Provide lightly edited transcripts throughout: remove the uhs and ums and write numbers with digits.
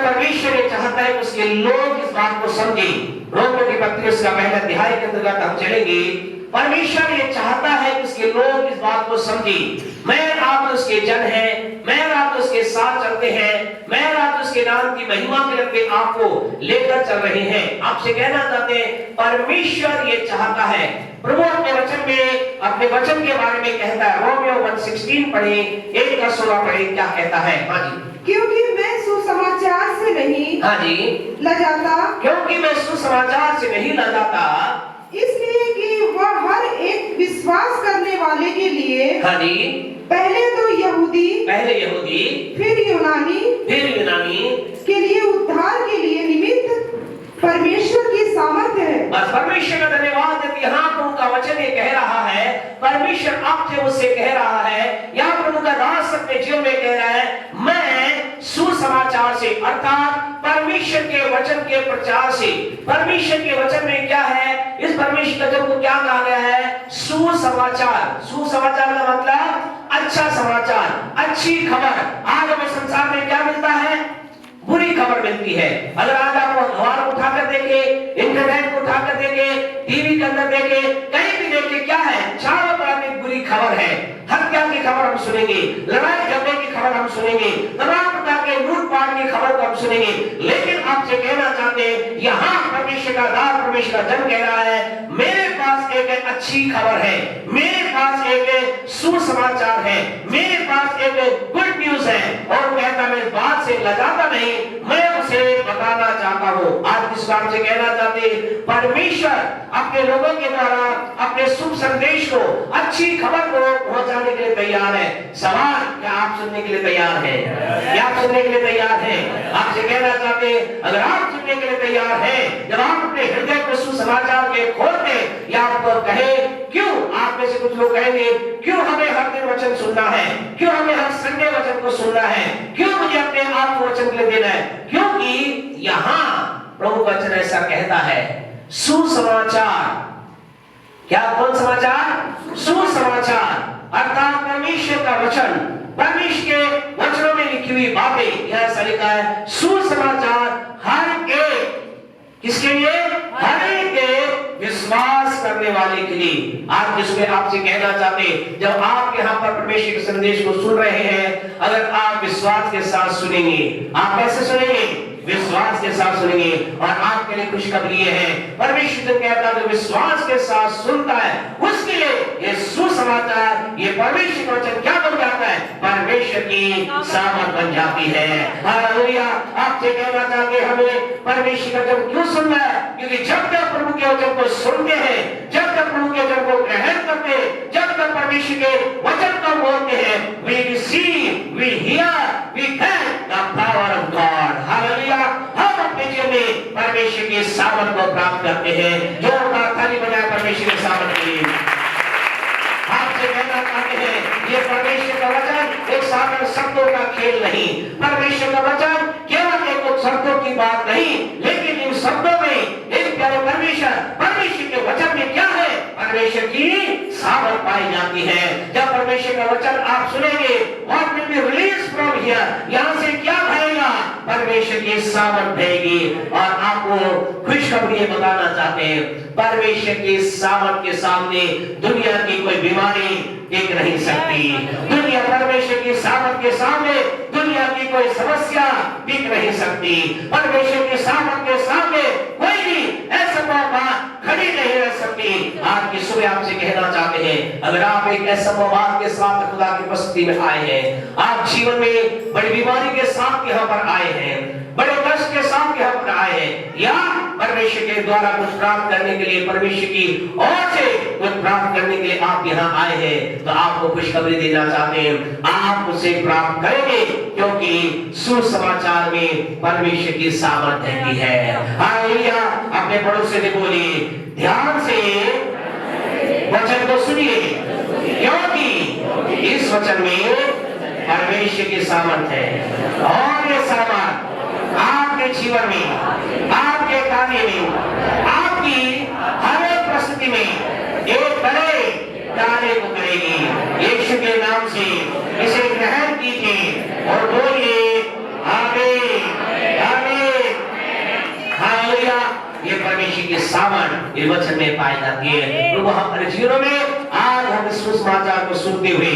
परमेश्वर ये चाहता है कि उसके लोग इस बात को समझे। रोमियो की पत्री उसका पहला अध्याय के अंतर्गत हम चलेंगे। परमेश्वर ये चाहता है कि उसके लोग इस बात को समझे। मैं आप उसके जन हैं, मैं आप उसके साथ चलते हैं, मैं आप उसके नाम की महिमा के लिए आपको लेकर चल रहे हैं। आपसे कहना चाहते हैं परमेश्वर ये चाहता है। प्रभु अपने वचन में अपने वचन के बारे में कहता है। रोमियो 1:16 पढ़े, 1:16 पढ़े, क्या कहता है? हाँ जी। क्योंकि मैं सुसमाचार से नहीं हाँ जी लजाता, क्योंकि मैं सुसमाचार से नहीं लजाता, इसलिए कि वह हर एक विश्वास करने वाले के लिए हाँ जी पहले तो यहूदी फिर यूनानी के लिए उद्धार के लिए निमित्त परमेश्वर की सामर्थ्य है। बस परमेश्वर का धन्यवाद है। यहाँ प्रभु का वचन ये कह रहा है, परमेश्वर आपसे मुझसे कह रहा है, या प्रभु का दास अपने जीवन में कह रहा है, मैं सुसमाचार से अर्थात परमेश्वर के वचन के प्रचार से। परमेश्वर के वचन में क्या है? इस परमेश्वर वचन को क्या कहा गया है? सुसमाचार। सुसमाचार का मतलब अच्छा समाचार, अच्छी खबर। आज हमें संसार में क्या मिलता है? बुरी खबर मिलती है। अगर आज आप अखबार उठाकर देखे, इंटरनेट को उठाकर देखे, टीवी के अंदर देखे, कहीं भी देखे, क्या है? चारों तरफ एक बुरी खबर है। हत्या की खबर हम सुनेंगे, लड़ाई झगड़े की खबर हम सुनेंगे, तमाम प्रकार के लूटपाट की खबर को हम सुनेंगे। लेकिन आपसे कहना चाहते हैं, यहाँ परमेश्वर का दास, परमेश्वर का जन कह रहा है, मेरे पास एक अच्छी खबर है, मेरे पास एक सुसमाचार है, मेरे पास एक गुड न्यूज है। और कहता मैं इस बात से लजाता नहीं, मैं उसे बताना चाहता हूँ। आज किस बात से कहना चाहते? परमेश्वर अपने लोगों के द्वारा अपने शुभ संदेश को, अच्छी खबर को पहुंचाने के लिए तैयार है। सवाल, क्या आप सुनने के लिए तैयार हैं? क्या आप सुनने के लिए तैयार हैं? आपसे कहना चाहते अगर आप सुनने के लिए तैयार हैं, जब आप अपने हृदय को सुसमाचार के खोल दें, या आपको कहे क्यों, आप में से कुछ लोग कहेंगे क्यों हमें हर दिन वचन सुनना है, क्यों हमें हर संडे वचन को सुनना है, क्यों मुझे अपने आप को वचन के लिए देना है? क्योंकि यहाँ प्रभु का वचन ऐसा कहता है, सुसमाचार। क्या? कौन समाचार? सुसमाचार अर्थात परमेश्वर का वचन, परमेश्वर के वचनों में लिखी हुई बातें। यह ऐसा लिखा है, सुसमाचार हर एक, किसके लिए? हर एक विश्वास करने वाले के लिए। आज जिसमें आपसे कहना चाहते, जब आप यहाँ पर परमेश्वर के संदेश को सुन रहे हैं, अगर आप विश्वास के साथ सुनेंगे, आप कैसे सुनेंगे? विश्वास के साथ सुनेंगे। और आपके लिए खुशखबरी है, परमेश्वर कहता है विश्वास के साथ सुनता है, उसके लिए ये सुसमाचार, ये परमेश्वर का वचन क्या बन जाता है? परमेश्वर की सामर्थ बन जाती है। हालेलुया। आपसे कहना चाहते हमें परमेश्वर का वचन क्यों सुनना है? क्योंकि जब तक प्रभु के वचन को सुनते हैं, जब तक प्रभु के वचन को ग्रहण करते हैं, जब तक परमेश्वर के वचन को बोलते हैं, we receive, we hear, we thank the power of God. Hallelujah. हम अपने जीवन में परमेश्वर की सामर्थ को प्राप्त करते हैं। जो ताली बजाए परमेश्वर की सामर्थ के लिए। आपसे कहना चाहते हैं, ये परमेश्वर का वचन एक साधारण शब्दों का खेल नहीं। परमेश्वर का वचन केवल एक शब्दों की बात नहीं, लेकिन इन शब्दों में एक प्यारे परमेश्वर के वचन में क्या है? परमेश्वर की सामर्थ पाई जाती है। जब परमेश्वर का वचन आप सुनेंगे, what will be released from here? यहाँ से क्या बहेगा? परमेश्वर की सामर्थ बहेगी। और आपको खुशखबरी बताना चाहते हैं, परमेश्वर की सामर्थ के सामने दुनिया की कोई बीमारी टिक नहीं सकती। दुनिया परमेश्वर की सामर्थ के सामने दुनिया की कोई समस्या टिक नहीं सकती। परमेश्वर की सामर्थ के सामने कोई भी ऐसा बात खड़ी नहीं रह सकती। आज की सुबह आपसे कहना चाहते हैं, अगर आप एक ऐसा बात के साथ खुदा की उपस्थिति में आए हैं, आप जीवन में बड़ी बीमारी के साथ यहाँ पर आए हैं, बड़े कष्ट के साथ यहाँ पर आए हैं, या परमेश्वर के द्वारा कुछ प्राप्त करने के लिए, परमेश्वर की ओर से कुछ प्राप्त करने के लिए आप यहाँ आए हैं, तो आपको खुशखबरी देना चाहते हैं, आप उसे प्राप्त करेंगे, क्योंकि सुसमाचार में परमेश्वर की सामर्थ्य की है। हालेलुया। अपने पड़ोसी से बोलिए, ध्यान से वचन को सुनिए, क्योंकि इस वचन में परमेश्वर की सामर्थ्य है। और ये सामर्थ आपके जीवन में, आपके कार्य में, आपकी हर एक परिस्थिति में एक बड़े कार्य को करेगी। यीशु के नाम से इसे ग्रहण कीजिए और बोलिए आमीन। सामर्थ इस वचन में पाई जाती है। प्रभु हमारे जीवनों में आज हम इस सुसमाचार को सुनते हुए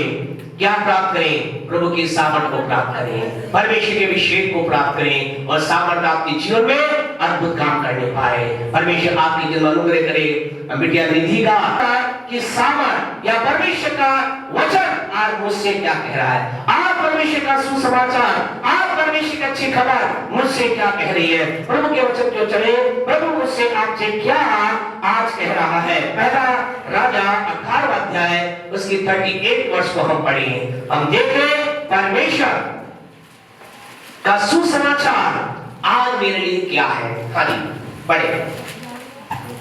क्या प्राप्त करें? प्रभु की सामर्थ को प्राप्त करें, परमेश्वर के अभिषेक को प्राप्त करें और सामर्थ आपके जीवन में अद्भुत काम करने पाए। परमेश्वर आपके जीवन में अनुग्रह करे। बिटिया निधि का कि सामर्थ या परमेश्वर का वचन आज मुझसे क्या कह रहा है, आप परमेश्वर का सुसमाचार, आप परमेश्वर की अच्छी खबर मुझसे क्या कह रही है। प्रभु के वचन जो चले, प्रभु मुझसे आपसे क्या आज कह रहा है। पहला राजा 18वां अध्याय उसकी 38 वर्ष को हम पढ़ेंगे। हम देखें परमेश्वर का सुसमाचार आज मेरे लिए क्या है। खाली पढ़े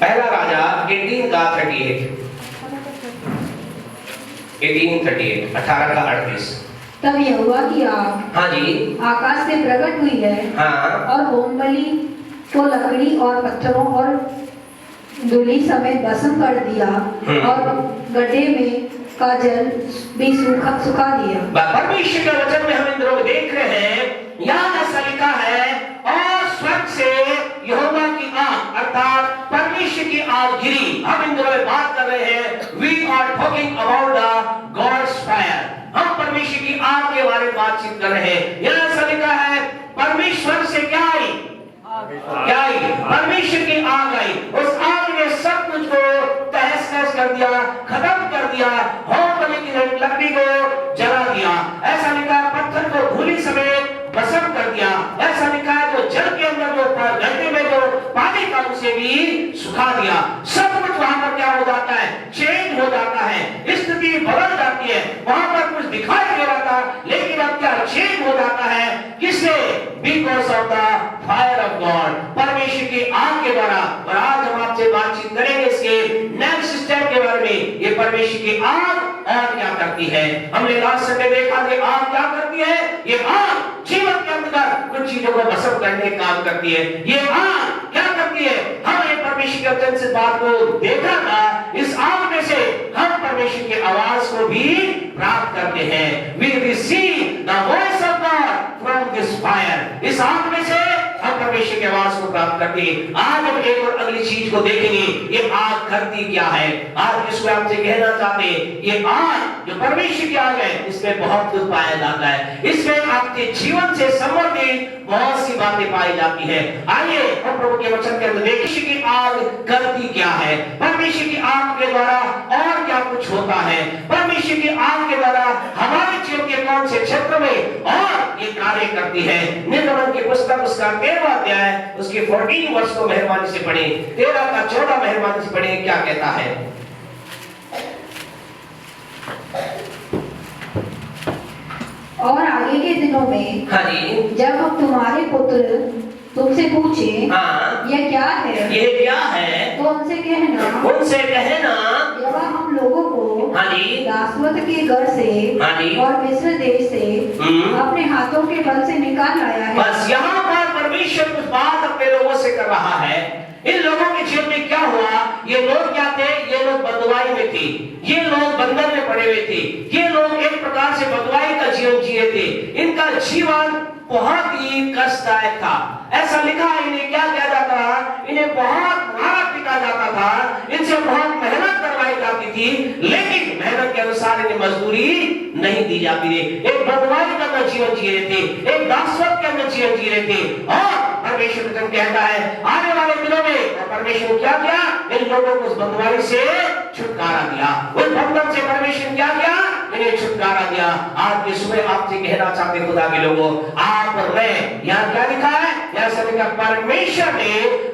पहला राजा 18 का 18 का 38। तब यहोवा की आग हाँ जी, आकाश से प्रकट हुई है हाँ, और होमबलि को लकड़ी और पत्थरों और धूलि समेत भस्म कर दिया और गड्ढे में का जल भी सुखा दिया। परमेश्वर के वचन में हम इन दिनों में देख रहे हैं, यहाँ ऐसा लिखा है और स्वर्ग से यहोवा की आग अर्थात परमेश्वर की आग गिरी। हम इन दिनों में बात कर रहे हैं, we are talking about the God's fire. हम परमेश्वर की आग के बारे में बातचीत कर रहे हैं। यहाँ ऐसा लिखा है परमेश्वर से क्या आई, क्या आई? परमेश्वर की आग आई। उस आग ने सब कुछ को तहस नहस कर दिया, खत्म कर दिया, होमबलि की लकड़ी को जला दिया। ऐसा लिखा है पत्थर को धूलि समेत भस्म कर दिया। ऐसा लिखा है जो जल के अंदर जो गड्ढे में जो पानी था उसे भी सुखा दिया। सब कुछ वहां पर क्या हो जाता है, चेंज हो जाता है, स्थिति बदल जाती है। वहां पर कुछ दिखाई दे रहा था लेकिन अब क्या चेंज हो जाता है, किससे? Because of the fire of God, परमेश्वर की आग के द्वारा। और आज हम आपसे बातचीत करेंगे इसके नेक्स्ट स्टेप के बारे में। ये परमेश्वर की आग और क्या करती है। हमने लास्ट संडे देखा कि आग क्या करती है। ये आग जीवन के अंदर कुछ चीजों को भस्म करने का काम करती है। ये आग क्या करती है, हमने परमेश्वर के वचन से बात को देखा था। इस आग में से हम परमेश्वर की आवाज को भी प्राप्त करते हैं। We receive the voice of God from this fire। इस आग में से हम परमेश्वर की आवाज को प्राप्त करते हैं। आज हम एक और अगली चीज को देखेंगे, ये आग करती क्या है। आज जिसको आपसे कहना चाहते हैं, ये आग जो परमेश्वर की आग है, इसमें बहुत कुछ पाया जाता है। इसमें आपके जीवन से संबंधित बहुत सी बातें पाई जाती है। आइए हम प्रभु के वचन के अंदर परमेश्वर की आग करती क्या है, परमेश्वर की आग के द्वारा और क्या कुछ होता है, परमेश्वर की आग के द्वारा हमारे जीवन के कौन से क्षेत्र में और ये कार्य करती है। निर्गमन की पुस्तक उसका 13वां अध्याय उसके 14 वर्ष को मेहरबानी से पढ़े, 13 का 14 मेहरबानी से पढ़े, क्या कहता है। और आगे के दिनों में हाँ जी, जब हम तुम्हारे पुत्र तुमसे पूछे हाँ, यह क्या है, ये क्या है, तो उनसे कहना यहोवा हम लोगों को हाँ जी, दासवत के घर से हाँ जी, और मिस्र देश से अपने हाथों के बल से निकाल लाया है। बस यहाँ पर परमेश्वर कुछ बात अपने लोगों से कर रहा है। इन लोगों के जीवन में क्या हुआ, ये लोग क्या थे, ये लोग बंधुआई में थे, ये लोग बंधन में पड़े हुए थे, ये लोग एक प्रकार से बंधुआई का जीवन जिए थे। इनका जीवन बहुत ही कष्टदायक था। ऐसा लिखा है इन्हें क्या किया जाता था, इन्हें बहुत मारा पीटा जाता था, इनसे बहुत मेहनत करवाई जाती थी, लेकिन मेहनत के अनुसार इन्हें मजदूरी नहीं दी जाती थी। एक बंधुआई के अंदर जीवन जी रहे थे, एक दासवत के अंदर जीवन जी रहे थे। और परमेश्वर वचन कहता है आने वाले दिनों में परमेश्वर क्या किया, इन लोगों को उस बंधुआई से छुटकारा दिया, उस बंधन से परमेश्वर क्या किया, इन्हें छुटकारा दिया। आज की सुबह आपसे कहना चाहते खुदा के लोगों, आप और मैं, यहाँ क्या लिखा है, यहाँ लिखा परमेश्वर ने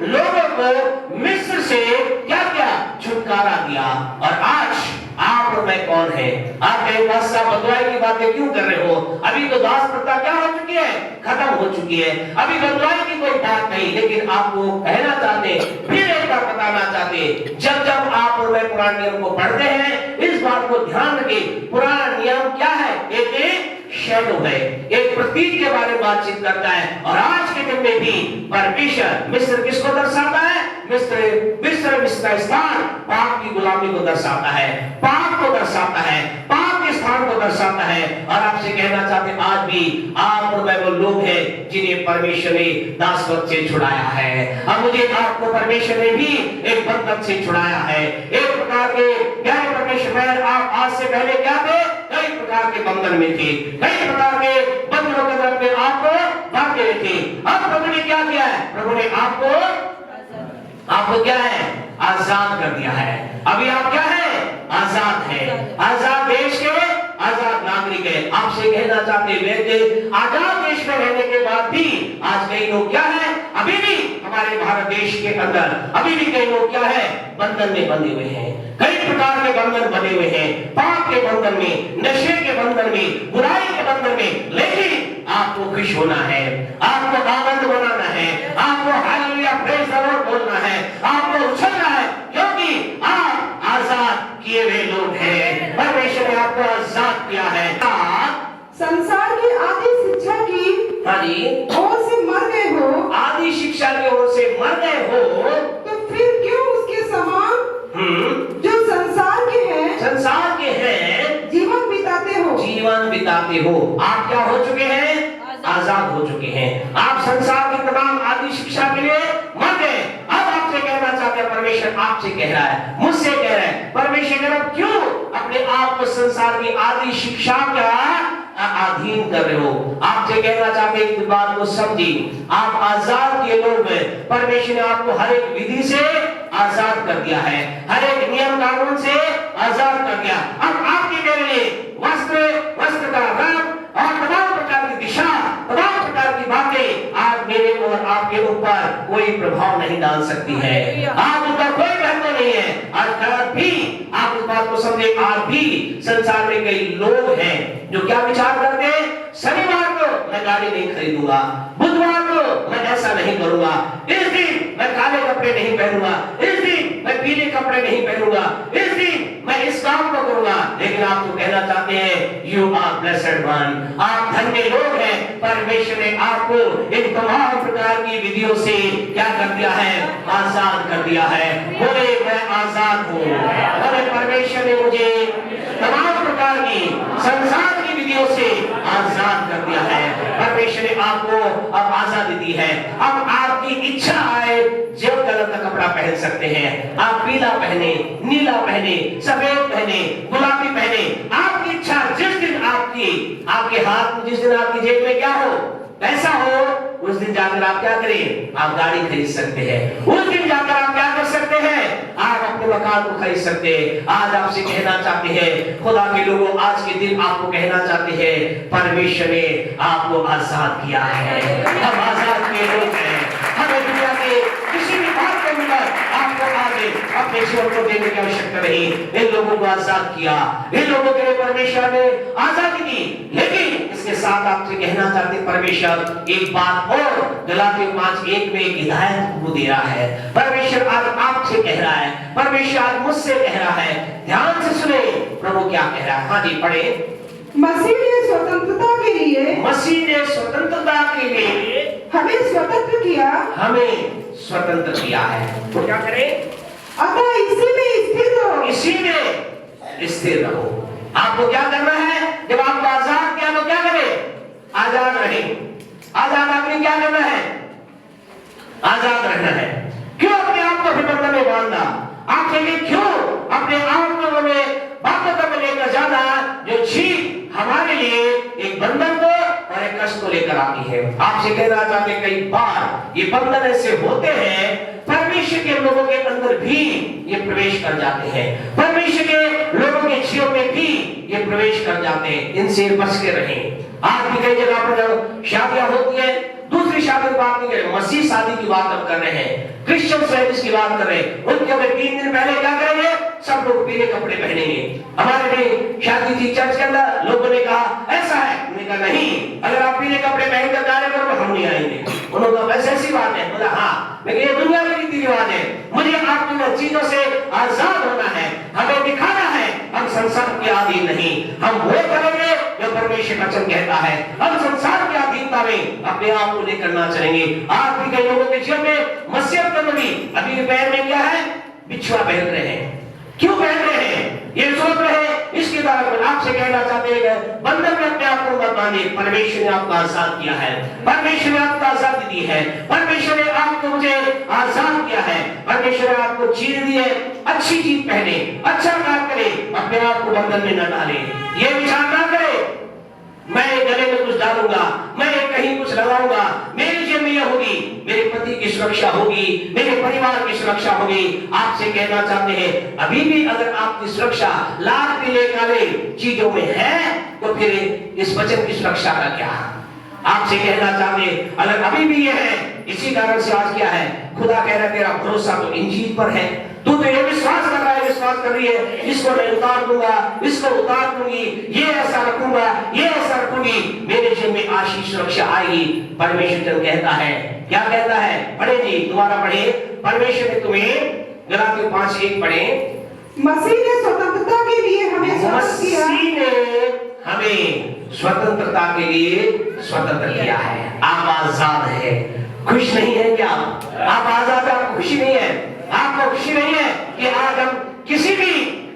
लोगों को मिस्र से क्या किया, छुटकारा दिया। और आज आप और मैं कौन है। आप कहीं पास बंधुआई की बातें क्यों कर रहे हो। अभी तो दास प्रथा क्या हो चुकी है, खत्म हो चुकी है। अभी बंधुआई की कोई बात नहीं, लेकिन आपको कहना चाहते, फिर एक बार बताना चाहते, जब जब आप और मैं पुराने नियम को पढ़ते हैं, इस बात को ध्यान रखें, पुराना नियम क्या है, एक शैडो है, एक प्रतीक के बारे में बातचीत करता है। और आज के दिन में भी परमेश्वर मिस्र किसको दर्शाता है, मिस्र स्थान पाप की गुलामी को दर्शाता है, पाप को दर्शाता है, पाप के स्थान को दर्शाता है। और आपसे कहना चाहते हैं आज भी आप और मैं वो लोग हैं जिन्हें परमेश्वर ने दासत्व से छुड़ाया है। अब मुझे आपको परमेश्वर ने भी एक बंधन से छुड़ाया है। एक प्रकार के प्यारे परमेश्वर में आप आज से पहले क्या थे? कई प्रकार के बंधन में थे, कई प्रकार के बंधनों के अंदर में आपको बांधे थे। अब प्रभु ने क्या किया है? प्रभु ने आपको क्या है? आजाद कर दिया है। अभी आप क्या है? आजाद है। आजाद देश के आजाद नागरिक है। आपसे कहना चाहते हैं आजाद देश में रहने के बाद भी आज कई लोग क्या है? अभी भी हमारे भारत देश के अंदर अभी भी कई लोग क्या है? बंधन में बंधे हुए हैं। कई प्रकार के बंधन बने हुए हैं, पाप के बंधन में, नशे के बंधन में, बुराई के बंधन में। लेकिन आपको खुश होना है, आपको आनंद मनाना है, आपको हालेलुया प्रेज़ द लॉर्ड बोलना है, आपको उछलना है, क्योंकि आप आजाद किए हुए लोग हैं। परमेश्वर ने आपको आजाद किया है। संसार की आदि शिक्षा की हाँ जी, ओर से मर गए हो, आदि शिक्षा की ओर से मर गए हो, तो फिर क्यों उसके समान जो संसार के हैं, संसार के हैं, जीवन बिताते हो? जीवन बिताते हो। आप क्या हो चुके हैं? आजाद हो चुके हैं। आप संसार की तमाम आदि शिक्षा के लिए मर गए। अब आपसे कहना चाहते हैं, परमेश्वर आपसे कह रहा है, मुझसे कह रहा है, परमेश्वर आप क्यों अपने आप को संसार की आदि शिक्षा का अधीन कर रहे हो? आपसे कहना चाहते हैं, इस बात को समझी, आप आजाद के लोग हैं। परमेश्वर ने आपको हर एक विधि से आजाद कर दिया है, हर एक नियम कानून से आजाद कर दिया। अब आपके मेरे लिए वस्त्र का रंग और तमाम प्रकार की दिशा, तमाम प्रकार की बातें आज मेरे और आपके ऊपर कोई प्रभाव नहीं डाल सकती है। आज उनका कोई महत्व नहीं है। आज भी आप इस बात को समझे, आज भी संसार में कई लोग हैं जो क्या विचार करते हैं? शनिवार को मैं गाड़ी नहीं खरीदूंगा, बुधवार को मैं ऐसा नहीं करूंगा, इस दिन मैं काले कपड़े नहीं पहनूंगा, इस दिन मैं पीले कपड़े नहीं पहनूंगा, इस दिन मैं इस काम को करूंगा। लेकिन आप तो कहना चाहते हैं यू आर ब्लेस्ड वन, आप धन्य लोग हैं। परमेश्वर ने आपको इन तमाम प्रकार की विधियों से क्या कर दिया है? आजाद कर दिया है। बोले मैं आजाद हूँ। बोले परमेश्वर ने मुझे तमाम प्रकार की संसार की विधियों से आजाद कर दिया है। परमेश्वर ने आपको अब आजादी दी है। अब आपकी इच्छा आए जो कलर का कपड़ा पहन सकते हैं। आप पीला पहने, नीला पहने, सफेद पहने, गुलाबी पहने। आपकी इच्छा जिस दिन आपके हाथ में, जिस दिन आपकी जेब में क्या हो? पैसा हो, उस दिन जाकर आप क्या करें? आप गाड़ी खरीद सकते हैं। उस दिन जाकर आप क्या कर सकते हैं? आप अपने मकान को खरीद सकते हैं। आज आपसे कहना चाहते हैं, खुदा के लोगों, आज के दिन आपको कहना चाहते हैं, परमेश्वर ने आपको आजाद किया है। हम आजाद के लोग हैं। हमें दुनिया के किसी भी बात के अंदर आपको आगे अपने जीवन को देने की आवश्यकता नहीं। इन लोगों को आजाद किया, इन लोगों के लिए परमेश्वर ने आजादी दी। लेकिन इसके साथ आपसे कहना चाहते, परमेश्वर एक बात और गलातियों 5:1 में एक हिदायत को दे रहा है। परमेश्वर आज आपसे कह रहा है, परमेश्वर आज मुझसे कह रहा है। ध्यान से सुने प्रभु क्या कह रहा है। हाँ जी, पढ़े। मसीह ने स्वतंत्रता के लिए, मसीह ने स्वतंत्रता के लिए हमें स्वतंत्र किया, हमें स्वतंत्र किया है। तो क्या करें? अतः इसी में स्थिर रहो। इसी में स्थिर रहो। आपको क्या करना है? जब आपको आजाद किया तो क्या करें? आजाद रहे। आजाद आपने क्या करना है? आजाद रहना है। क्यों अपने आप को बंधन में बांधा? आप कहेंगे क्यों अपने आप को बाध्यता में लेकर जाना जो चीज हमारे लिए एक बंधन को और एक कष्ट को लेकर आती है। आपसे कहना चाहते हैं, कई बार ये बंधन ऐसे होते हैं, परमेश्वर के लोगों के अंदर भी ये प्रवेश कर जाते हैं, परमेश्वर के लोगों के जीवन में भी ये प्रवेश कर जाते हैं। इनसे बच के रहें। आज भी कई जगह पर शादियां होती है, दूसरी शादी की बात नहीं कर रहे, मसीह शादी की बात हम कर रहे हैं, क्रिश्चियन सर्विस की बात कर रहे हैं। उनके हमें 3 दिन पहले क्या करेंगे? सब लोग पीले कपड़े पहनेंगे। हमारे भी शादी थी चर्च के अंदर, लोगों ने कहा ऐसा है, उन्होंने कहा नहीं, अगर आप पीले कपड़े पहनकर कार्य करोगे हम नहीं आएंगे। उन्होंने कहा वैसे ऐसी बात है। बोला हाँ, लेकिन ये दुनिया की रीति रिवाज है, मुझे आपकी चीजों से आजाद होना है, हमें दिखाना है हम संसार के अधीन नहीं, हम वो करेंगे जो परमेश्वर वचन कहता है। हम संसार की अधीनता में अपने आप को लेकर ना चलेंगे। आज भी कई लोगों के जीवन में मसीहत का नबी अभी पैर में क्या है? बिछुआ पहन रहे हैं। क्यों पहन रहे हैं? ये सोच रहे इसके द्वारा मैं आपसे कहना चाहते हैं बंधन में अपने आप को मत बांधिए। परमेश्वर ने आपको आजाद किया है, परमेश्वर ने आपको आजादी दी है, परमेश्वर ने आपको मुझे आजाद किया है, परमेश्वर ने आपको चीज दी है। अच्छी चीज पहने, अच्छा काम करे, अपने आप को बंधन में न डाले। ये विचार ना करे मैं गले में कुछ डालूंगा, मैं कहीं कुछ लगाऊंगा, मेरी जेब में यह होगी, मेरे पति की सुरक्षा होगी, मेरे परिवार की सुरक्षा होगी। आपसे कहना चाहते हैं अभी भी अगर आपकी सुरक्षा लाख पीले काले चीजों में है तो फिर इस वचन की सुरक्षा का क्या? आपसे कहना चाहते अगर अभी भी ये है, इसी कारण से आज क्या है, खुदा कह रहा है तेरा भरोसा तो इंजील पर है, तू तो ये विश्वास कर रहा है, विश्वास कर रही है, इसको मैं उतार दूंगा, इसको उतार दूंगी, ये ऐसा रखूंगा, ये ऐसा रखूंगी, मेरे जीवन में आशीष सुरक्षा आएगी। परमेश्वर कहता है, क्या कहता है? पढ़े जी, दोबारा पढ़े। परमेश्वर ने तुम्हें गलातियों 5:1 पढ़े। मसीह ने स्वतंत्रता के लिए हमें स्वतंत्र किया। मसीह ने हमें स्वतंत्रता के लिए स्वतंत्र किया है। आप आजाद है, खुश नहीं है क्या? आप आजाद, आपको खुशी नहीं है? आपको खुशी नहीं है कि आज हम किसी भी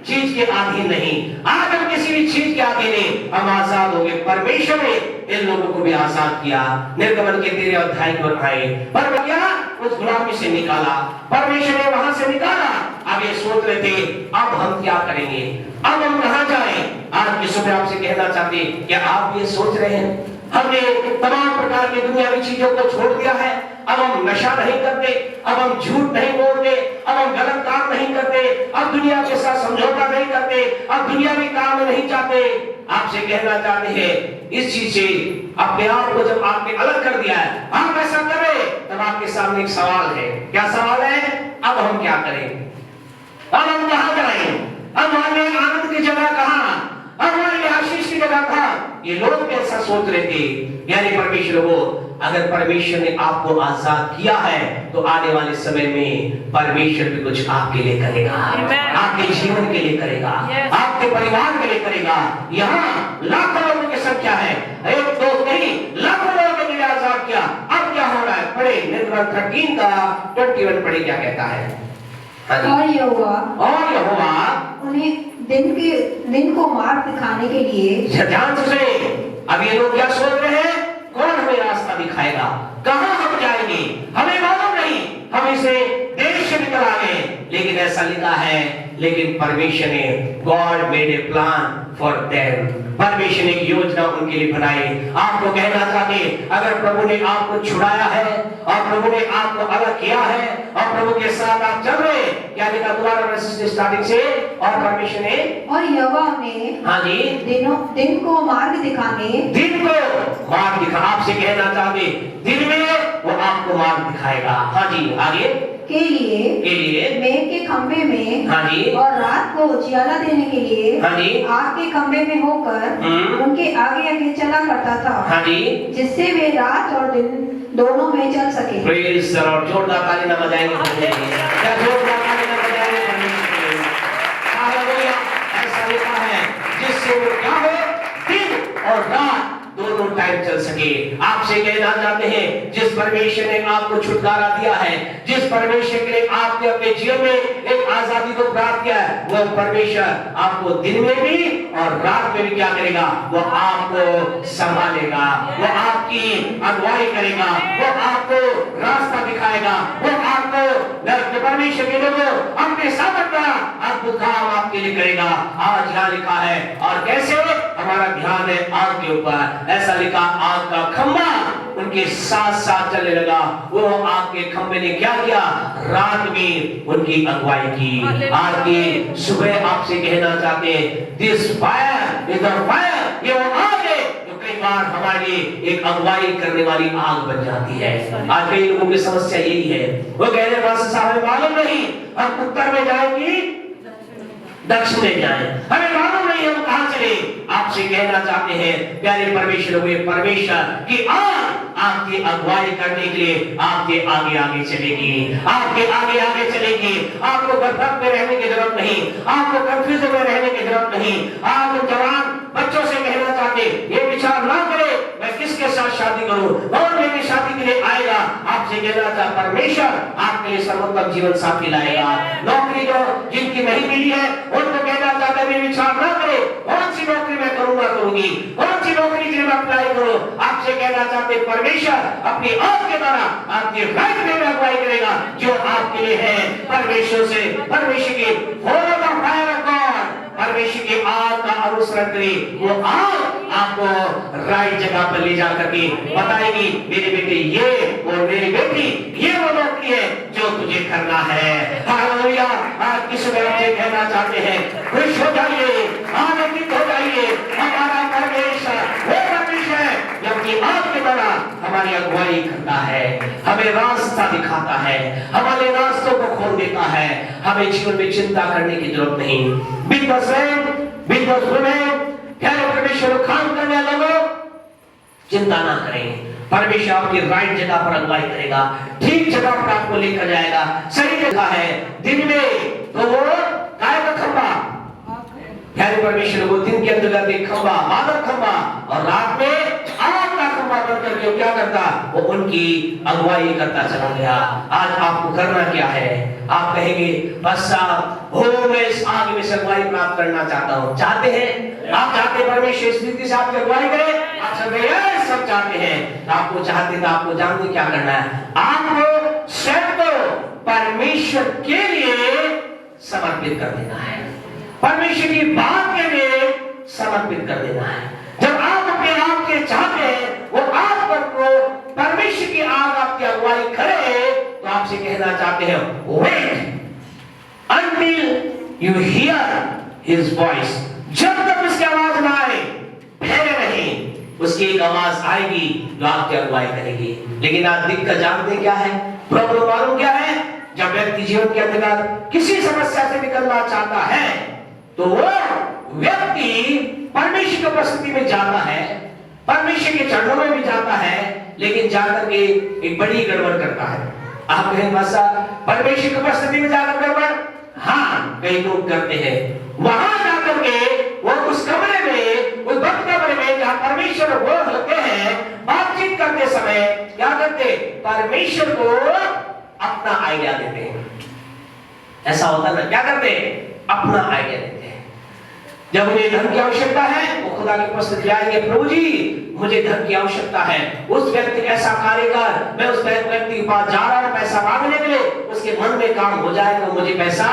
चीज के अधीन नहीं, आज हम किसी भी चीज के अधीन नहीं, हम आजाद हो गए। परमेश्वर ने इन लोगों को भी आजाद किया। निर्गमन के 13 अध्याय की ओर आए, पर क्या उस गुलामी से निकाला, परमेश्वर ने वहां से निकाला। अब ये सोच रहे थे अब हम क्या करेंगे, अब हम कहां जाएं? आज की सुबह आपसे कहना चाहते हैं, क्या आप ये सोच रहे हैं हमने तमाम प्रकार की दुनियावी चीजों को छोड़ दिया है, अब हम नशा नहीं करते, अब हम झूठ नहीं बोलते, अब हम गलत काम नहीं करते, अब दुनिया के साथ समझौता नहीं करते, अब दुनियावी काम में नहीं जाते। आपसे कहना चाहते हैं इस चीज से अपने आप को जब आपने अलग कर दिया है, आप ऐसा करें, तब आपके सामने एक सवाल है। क्या सवाल है? अब हम क्या करें, अब हम कहां जाएं, अब हमारे आनंद की जगह कहां, अब हमारे आशीष की जगह कहां? ये लोग भी ऐसा सोच रहे थे। यानी परमेश्वर को, अगर परमेश्वर ने आपको आजाद किया है तो आने वाले समय में परमेश्वर भी कुछ आपके लिए करेगा, आपके जीवन के लिए करेगा, आपके परिवार के लिए करेगा। यहाँ लाखों लोगों की संख्या है, एक दो नहीं, लाखों लोगों के लिए आजाद किया। अब क्या हो रहा है? पढ़े निर्गमन 13 का 21 पढ़े, क्या कहता है? और यहोवा उन्हें दिन को मार्ग दिखाने के लिए। ध्यान से अब ये लोग क्या सोच रहे हैं? कौन हमें रास्ता दिखाएगा, कहां हम जाएंगे, हमें मालूम नहीं, हम इसे देश से निकल आ गए। लेकिन ऐसा लिखा है, लेकिन परमेश्वर ने God made a plan for them, परमेश्वर ने एक योजना उनके लिए बनाई। आपको कहना चाहते, अगर प्रभु ने आपको छुड़ाया है और प्रभु ने आपको अलग किया है और प्रभु के साथ आप चल रहे, क्या लिखा दोबारा स्टार्टिंग से? और परमेश्वर ने, और यहोवा ने, हाँ जी, दिन को मार्ग दिखाने, दिन को मार्ग दिखा। आपसे कहना चाहते दिन में वो आपको मार्ग दिखाएगा। हाँ जी, आगे के लिए मेघ के खंभे में, हाँ जी, और रात को उजियाला देने के लिए, हाँ जी, आग के खंभे में होकर उनके आगे आगे चला करता था, हाँ जी, जिससे वे रात और दिन दोनों में चल सके। Praise the Lord. जोरदार ताली ना बजाएंगे? क्या जोरदार ताली ना बजाएंगे? हालेलुया। ऐसा लिखा है जिससे वो क्या हो, दिन और रात दोनों टाइम चल सके। आपसे कहना चाहते हैं जिस परमेश्वर ने आपको छुटकारा दिया है, जिस परमेश्वर के लिए आपने अपने जीवन में एक आजादी को प्राप्त किया है, वो परमेश्वर आपको दिन में भी और रात में भी क्या करेगा? वो आपको संभालेगा, वो आपकी अगुवाई करेगा, वो आपको रास्ता दिखाएगा, वो आपको परमेश्वर के लोगों अपने साथ अद्भुत काम आपके लिए करेगा। आज यहाँ लिखा है, और कैसे? हमारा ध्यान है आग के ऊपर। ऐसा लिखा, आग का खंभा उनके साथ साथ चलने लगा। वो आग के खंभे ने क्या किया? रात में उनकी अगुवाई की। आज की सुबह आपसे कहना चाहते हैं, this fire is the fire, ये वो आग है जो कई बार हमारी एक अगुवाई करने वाली आग बन जाती है। आज कई लोगों की समस्या यही है, वो कह रहे हैं साहब मालूम नहीं हम उत्तर में जाएंगे दक्षिण में जाए, हमें मालूम नहीं हम कहां चले। आपसे कहना चाहते हैं प्यारे परमेश्वर हुए परमेश्वर की आग आपकी अगुवाई करने के लिए आपके आगे आगे चलेगी, आपके आगे आगे चलेगी। आपको गफलत में रहने की जरूरत नहीं, आपको कंफ्यूजन में रहने की जरूरत नहीं। आप जवान बच्चों से कहना चाहते ये विचार ना करे मैं किसके साथ शादी करूं, कौन मेरी शादी के लिए आएगा, आपसे कहना चाहता परमेश्वर आपके लिए सर्वोत्तम जीवन साथी लाएगा। नौकरी जो जिनकी नहीं मिली है उनको कहना चाहता है विचार न करे कौन सी नौकरी मैं करूंगा करूंगी, कौन सी नौकरी के लिए मैं अप्लाई करूं। आपसे कहना चाहते परमेश्वर अपनी आग के द्वारा आपके राइट में अगुवाई करेगा जो आपके लिए है। परमेश्वर से परमेश्वर की परमेश्वर की आग का अनुसरण करें, वो आग आपको राइट जगह पर ले जाकर के बताएगी मेरे बेटे ये और मेरी बेटी ये वो नौकरी है जो तुझे करना है। हालेलुया। आज की सुबह आपसे कहना चाहते हैं खुश हो जाइए, आनंदित हो जाइए। हमारा परमेश्वर वो परमेश्वर है जो अपनी आग के द्वारा हमारी अगुवाई करता है, हमें रास्ता दिखाता है, हमारे रास्तों को खोल देता है। हमें जीवन में चिंता करने की जरूरत नहीं। परमेश्वर काम करने लोगों चिंता ना करें, परमेश्वर आपकी राइट जगह पर अगुवाई करेगा, ठीक जगह पर आपको लेकर जाएगा। सही जगह है दिन में तो वो काय का खंबा, परमेश्वर वो दिन के अंतर्गत एक खंबा बादल खंबा और रात में आग का खंबा बनकर के क्या करता, वो उनकी अगुवाई करता चला गया। आज आपको करना क्या है? आप कहेंगे बस साहब हो मैं इस आग में से अगुवाई प्राप्त करना चाहता हूँ। चाहते हैं आप? चाहते परमेश्वर इस रीति से आपकी अगुवाई करे? आप सब चाहते हैं। आपको चाहते तो आपको जानते क्या करना है? आपको स्वयं को परमेश्वर के लिए समर्पित कर देना है, परमेश्वर की बात के लिए समर्पित कर देना है। जब आप अपने आप के चाहते हैं वो आप को परमेश्वर की आग आपकी अगुवाई करे तो आपसे कहना चाहते हैं wait until you hear his voice. जब तक उसकी आवाज ना आए ठहरे नहीं, उसकी एक आवाज आएगी जो आपकी अगुवाई करेगी। लेकिन आज दिक्कत जानते क्या है? प्रॉब्लम मालूम क्या है? जब व्यक्ति जीवन के अंतर्गत किसी समस्या से निकलना चाहता है तो वो व्यक्ति परमेश्वर की उपस्थिति में जाता है, परमेश्वर के चरणों में भी जाता है, लेकिन जाकर के एक बड़ी गड़बड़ करता है। आप कहें भाषा परमेश्वर की उपस्थिति में जाकर गड़बड़? हाँ, कई लोग करते हैं। वहां जाकर के वो उस कमरे में, उस बंद कमरे में जहां परमेश्वर वो होते हैं, बातचीत करते समय क्या करते? परमेश्वर को अपना आइडिया देते हैं। ऐसा होता ना? क्या करते? अपना आइडिया देते हैं। जब मुझे धन की आवश्यकता है वो खुदा की उपस्थिति आएंगे, प्रभु जी मुझे धन की आवश्यकता है, उस व्यक्ति ऐसा कार्य कर, मैं उस व्यक्ति के पास जा रहा हूं पैसा मांगने के लिए, उसके मन में काम हो जाए तो मुझे पैसा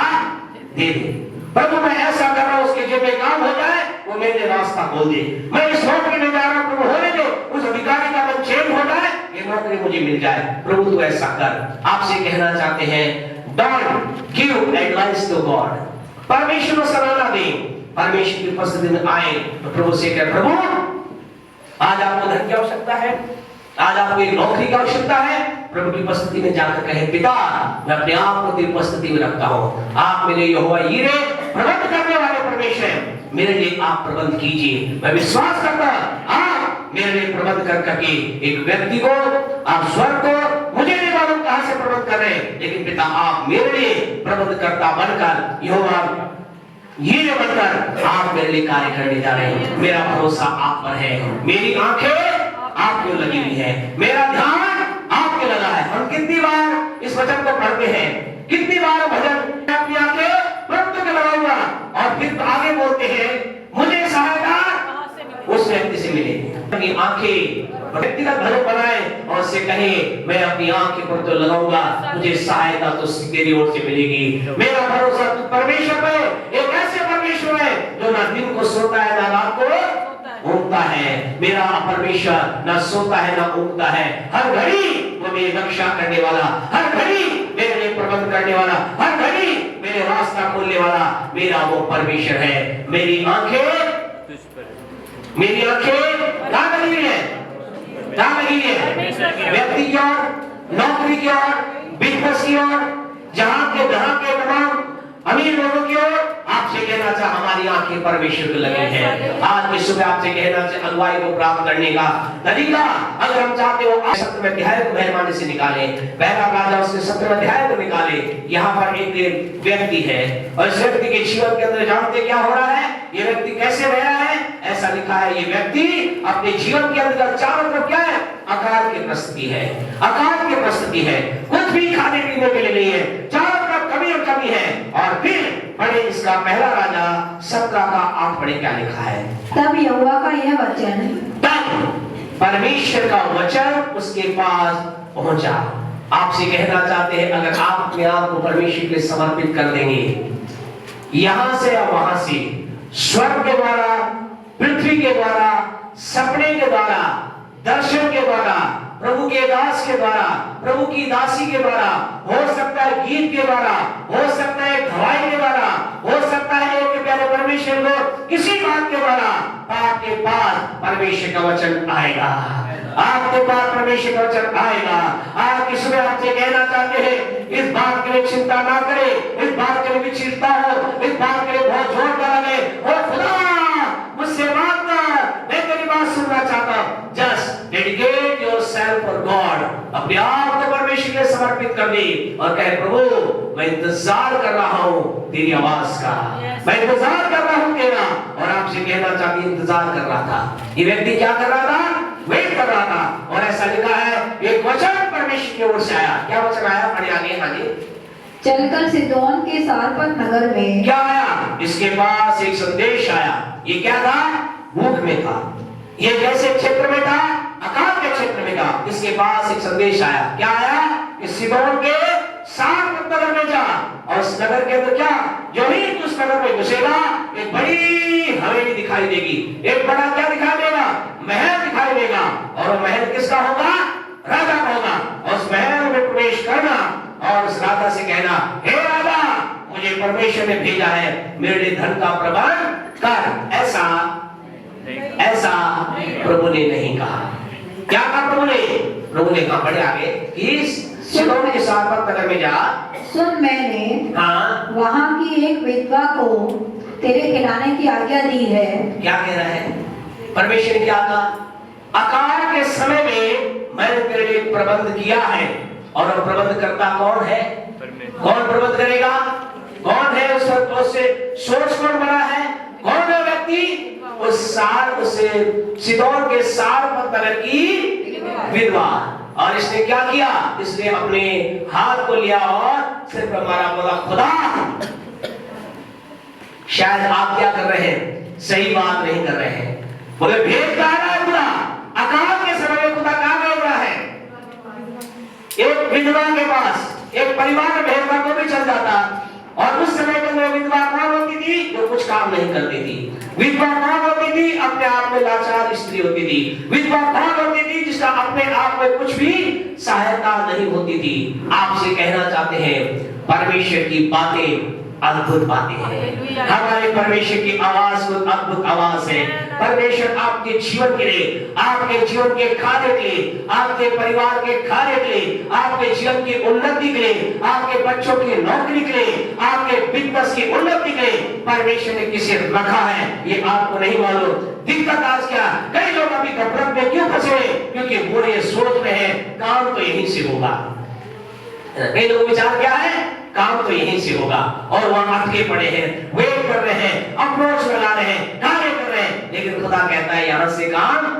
दे दे। प्रभु मैं ऐसा कर रहा हूं उसके जेब में काम हो जाए, वो मेरे रास्ता खोल दे। मैं इस नौकरी में जा रहा हूं प्रभु होने दे, उस अधिकारी का मन चेंज हो जाए, ये नौकरी मुझे मिल जाए। प्रभु तू ऐसा कर। आपसे कहना चाहते हैं don't give advice to God. परमेश्वर को सलाह दें, परमेश्वर की उपस्थिति में आए तो प्रभु से कहे प्रभु आज आपको धन की आवश्यकता है, आज आपको एक नौकरी की आवश्यकता है। प्रभु की उपस्थिति में जाकर कहे पिता मैं अपने आप को तेरी उपस्थिति में रखता हूँ, आप मेरे यहोवा यीरे प्रबंध करने वाले परमेश्वर हैं, मेरे लिए आप प्रबंध कीजिए। मैं विश्वास करता आप मेरे लिए प्रबंध कर करके एक व्यक्ति को, आप स्वर्ग को, मुझे नहीं मालूम कहां से प्रबंध कर रहे हैं, लेकिन पिता आप मेरे लिए प्रबंध करता बनकर यहोवा ये बनकर आप मेरे लिए कार्य करने जा रहे हैं। मेरा भरोसा आप पर है, मेरी आंखें आपको लगी हुई है, मेरा ध्यान आपके लगा है। हम कितनी बार इस वचन को पढ़ते हैं, कितनी बार भजन अपनी आंखें प्रभु के लगा हुआ और फिर आगे बोलते हैं मुझे सहायता उस व्यक्ति से मिलेगी। अपनी आंखें व्यक्तिगत भजन बनाए और से कहे मैं अपनी आंखें पर तो लगाऊंगा, मुझे सहायता तो तेरी ओर से मिलेगी। मेरा भरोसा परमेश्वर पे, एक ऐसे परमेश्वर है जो ना दिन को सोता है ना रात को ऊँगता है। मेरा परमेश्वर ना सोता है ना ऊँगता है, हर घड़ी वो मेरी रक्षा करने वाला, हर घड़ी मेरे लिए प्रबंध करने वाला, हर घड़ी मेरे रास्ता खोलने वाला मेरा वो परमेश्वर है। मेरी आंखें कहाँ लगी हुई है? कहाँ लगी है? व्यक्ति की ओर, नौकरी की ओर, बिजनेस की ओर, जहां के तमाम अमीर लोगों की ओर। आपसे कहना चाह हमारी आंखें परमेश्वर को लगी हैं। आज की सुबह आपसे कहना चाह अगुवाई को प्राप्त करने का तरीका अगर हम चाहते हो 17वें अध्याय को मेहरबानी से निकाले, पहला राजा उसके 17वें अध्याय को निकाले। यहाँ पर एक व्यक्ति है और इस व्यक्ति के जीवन के अंदर जानते क्या हो रहा है, ये व्यक्ति कैसे रह रहा है? ऐसा लिखा है ये व्यक्ति अपने जीवन के अंदर चारों तरफ क्या है? अकाल की परिस्थिति है, अकाल की परिस्थिति सकती है, कुछ भी खाने पीने के लिए नहीं है, चारों तरफ कमी और कमी है। और फिर पढ़े इसका पहला राजा 17 का 8 पढ़े क्या लिखा है। तब यहोवा का यह वचन, तब परमेश्वर का वचन उसके पास पहुंचा। आपसे कहना चाहते हैं, अगर आप अपने आप को परमेश्वर के लिए समर्पित कर देंगे, यहां से या वहां से, स्वर्ग के द्वारा, पृथ्वी के द्वारा, सपने के द्वारा, दर्शन के द्वारा, प्रभु के दास के द्वारा, प्रभु की दासी के द्वारा, हो सकता है गीत के द्वारा, हो सकता है गवाही के द्वारा, हो सकता है एक प्यारे परमेश्वर को किसी बात के द्वारा आपके पास परमेश्वर का वचन आएगा। आपके पास परमेश्वर का वचन आएगा। आज किसी में आपसे कहना चाहते हैं, इस बात के लिए चिंता ना करें, इस बात के लिए भी चिंता हो, इस बात के लिए बहुत जोर ना लगे, ओ खुदा मुझसे बात कर, मैं तेरी बात सुनना चाहता हूं। Just dedicate yourself for God, अपने आप को परमेश्वर के लिए समर्पित कर दे और कहे, प्रभु मैं इंतजार कर रहा हूं तेरी आवाज का, मैं इंतजार कर रहा हूं तेरा। और आपसे कहना चाहती, इंतजार कर रहा था। ये व्यक्ति क्या कर रहा था? वेट कर रहा था। और ऐसा लिखा है, एक वचन परमेश्वर की ओर से आया। क्या वचन आया? पढ़े आगे। हाँ जी। चलकर सिदोन के सारपत नगर में क्या आया? इसके पास एक संदेश आया। ये क्या था? भूख में था। ये कैसे क्षेत्र में था? अकाल के क्षेत्र में था। इसके पास एक संदेश आया। क्या आया? कि सिदोन के सारपत नगर में जा। और उस नगर के अंदर क्या, जो ही उस नगर में घुसेगा, एक बड़ी हवेली दिखाई देगी। एक बड़ा क्या दिखाई देगा? महल दिखाई देगा। और वो महल किसका होगा? राजा का होगा। और उस महल में प्रवेश करना और उस राजा से कहना, हे राजा, मुझे परमेश्वर ने भेजा है, मेरे लिए धन का प्रबंध कर। ऐसा प्रभु ने नहीं कहा। क्या कहा प्रभु ने? प्रभु ने कहा, बढ़े आगे, कि सिदोन के सारपत नगर में जा। सुन, मैंने हाँ, वहां की एक विधवा को तेरे खिलाने की आज्ञा दी है। क्या कह रहा है? परमेश्वर ने क्या कहा? अकाल के समय में मैंने तेरे लिए प्रबंध किया है। और वो प्रबंध करता कौन है? कौन प्रबंध करेगा? कौन है? उससे सोर्स कौन बना है? कौन है व्यक्ति? उसे सिदोन के सारपत नगर की विधवा। और इसने क्या किया? इसने अपने हाथ को लिया और सिर्फ हमारा बोला, खुदा शायद आप क्या कर रहे हैं? सही बात नहीं कर रहे हैं। बोले, भेद कहा है खुदा। अकाल के समय में खुदा कहां गया हुआ है? एक विधवा के पास, एक परिवार में भेदभाव को भी चल जाता। और उस समय के अंदर विधवा कौन होती थी? जो कुछ काम नहीं करती थी। विधवा कौन होती थी? अपने आप में लाचार स्त्री होती थी। विधवा कौन होती थी? जिसका अपने आप में कुछ भी सहायता नहीं होती थी। आपसे कहना चाहते हैं, परमेश्वर की बातें अद्भुत बातें हैं। हमारे परमेश्वर की आवाज को अद्भुत आवाज है। परमेश्वर आपके जीवन के लिए, आपके जीवन के कार्य के लिए, आपके परिवार के कार्य के लिए, आपके जीवन की उन्नति के लिए, आपके बच्चों की नौकरी के लिए, आपके बिजनेस की उन्नति के लिए परमेश्वर ने किसे रखा है, ये आपको नहीं मालूम। दिक्कत आज क्या? कई लोग अभी घबराहट में क्यों फंसे? क्योंकि वो ये सोच रहे हैं काम तो यहीं से होगा। कई लोग विचार क्या है? काम तो यहीं से होगा। और वहां अटके पड़े हैं, वेट कर रहे हैं, अप्रोच लगा रहे हैं, कार्य कर रहे हैं। लेकिन खुदा कहता है, यहां से काम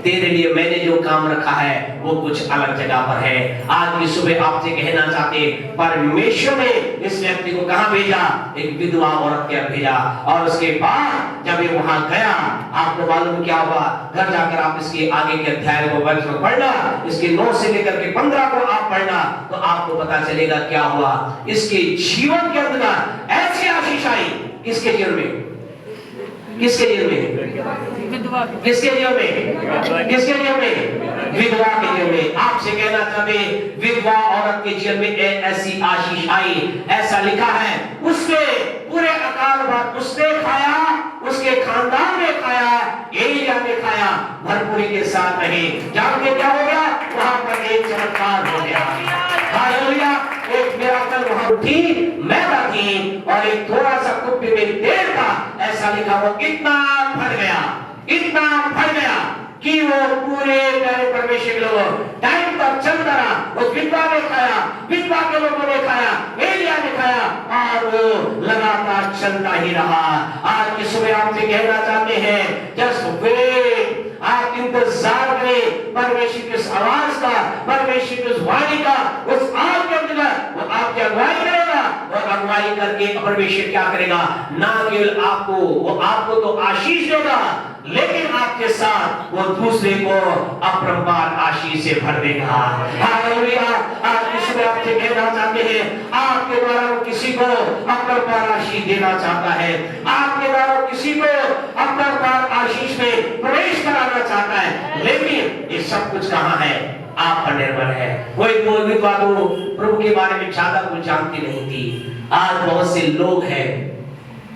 तेरे लिए मैंने जो काम रखा है वो कुछ अलग जगह पर है। आज की सुबह आपसे कहना चाहते, परमेश्वर ने इस व्यक्ति को कहां भेजा? एक विधवा औरत के भेजा। और उसके बाद जब ये वहां गया, आपको मालूम क्या हुआ? घर जाकर आप इसके आगे के अध्याय को पढ़ना, इसके 9 से लेकर के 15 को आप पढ़ना, तो आपको पता चलेगा क्या हुआ। इसके जीवन के अंदर ऐसी आशीष आई। किसके जीवन में? किसके जीवन में? किसके जीवन में? किसके जीवन में? विधवा के जीवन में। आपसे कहना चाहते, विधवा औरत के जीवन में ऐसी आशीष आई। ऐसा लिखा है, उसके पूरे अकाल बाद उसने खाया, उसके खानदान ने खाया, एलिया ने खाया, भरपूरी के साथ रहे। जान के क्या हो गया? वहां पर एक चमत्कार हो गया। हालेलुया! एक मिराकल वहां उठी, मैदा थी और एक थोड़ा सा कुप्पी में तेल था। ऐसा लिखा, वो इतना फट गया, इतना फट गया कि वो पूरे प्यारे परमेश्वर के लोगों टाइम तक चलता रहा। उस विधवा ने खाया, विधवा के लोगों ने खाया, एलिया ने खाया, और वो लगातार चलता ही रहा। आज की सुबह आपसे कहना चाहते हैं, जस्ट वेट, आप इंतजार करें। के परमेश्वर की उस आवाज का, परमेश्वर की उस वाणी का, उस आग के अंदर वो आपकी अगुवाई करेगा और अगुवाई करके परमेश्वर क्या करेगा, ना केवल आपको, वो आपको तो आशीष देगा लेकिन आपके साथ वो दूसरे को अपरंपार आशीष से भर देगा। हालेलुया। आज यीशु आपसे कहना चाहते हैं, आपके द्वारा वो किसी को अपरंपार आशीष देना चाहता है, आपके द्वारा किसी को अपरंपार आशीष में प्रवेश कराना चाहता है, लेकिन ये सब कुछ कहाँ है? आप पर निर्भर है। कोई विधवा तो प्रभु के बारे में ज्यादा कुछ जानती नहीं थी। आज बहुत से लोग हैं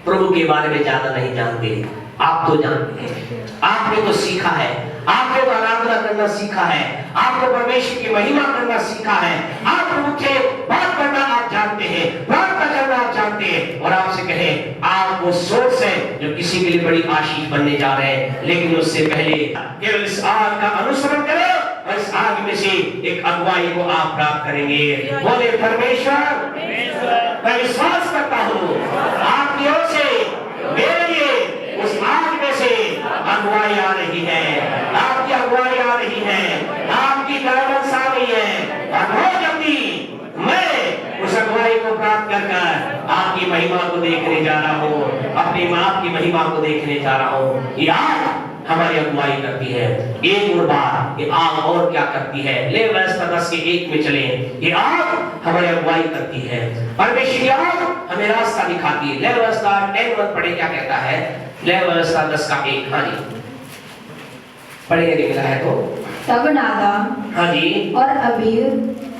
प्रभु के बारे में ज्यादा नहीं जानते। आप तो जानते हैं, आपने तो सीखा है, आपने तो आराधना करना सीखा है, आपको परमेश्वर की महिमा करना सीखा है, आप प्रभु से बात करना आप जानते हैं, प्रार्थना करना आप जानते हैं, और आपसे कहें आप वो सोर्स है जो किसी के लिए बड़ी आशीष बनने जा रहे हैं, लेकिन उससे पहले केवल इस आग का अनुसरण करें और इस आग में से एक अगुवाई को आप प्राप्त करेंगे। बोले परमेश्वर, मैं विश्वास करता हूँ आपकी ओर से मेरे लिए उस आग में से अगुवाई आ रही है, आपकी अगुवाई आ रही है, आपकी गाइडेंस आ रही है, और बहुत जल्दी मैं उस अगुवाई को प्राप्त कर आपकी महिमा को देखने जा रहा हूँ, अपनी माँ की महिमा को देखने जा रहा हूँ। ये आग हमारी अगुवाई करती है। एक और बात, ये आग और क्या करती है? ले व्यवस्था 10:1 में चले। ये आग हमारी अगुवाई करती है, परमेश्वर की आग हमें रास्ता दिखाती है। ले व्यवस्था 10:1 पढ़े, क्या कहता है? ले व्यवस्था 10:1। हाँ जी पढ़ेंगे, निकला है तो। तब नादाब हाँ जी और अबीर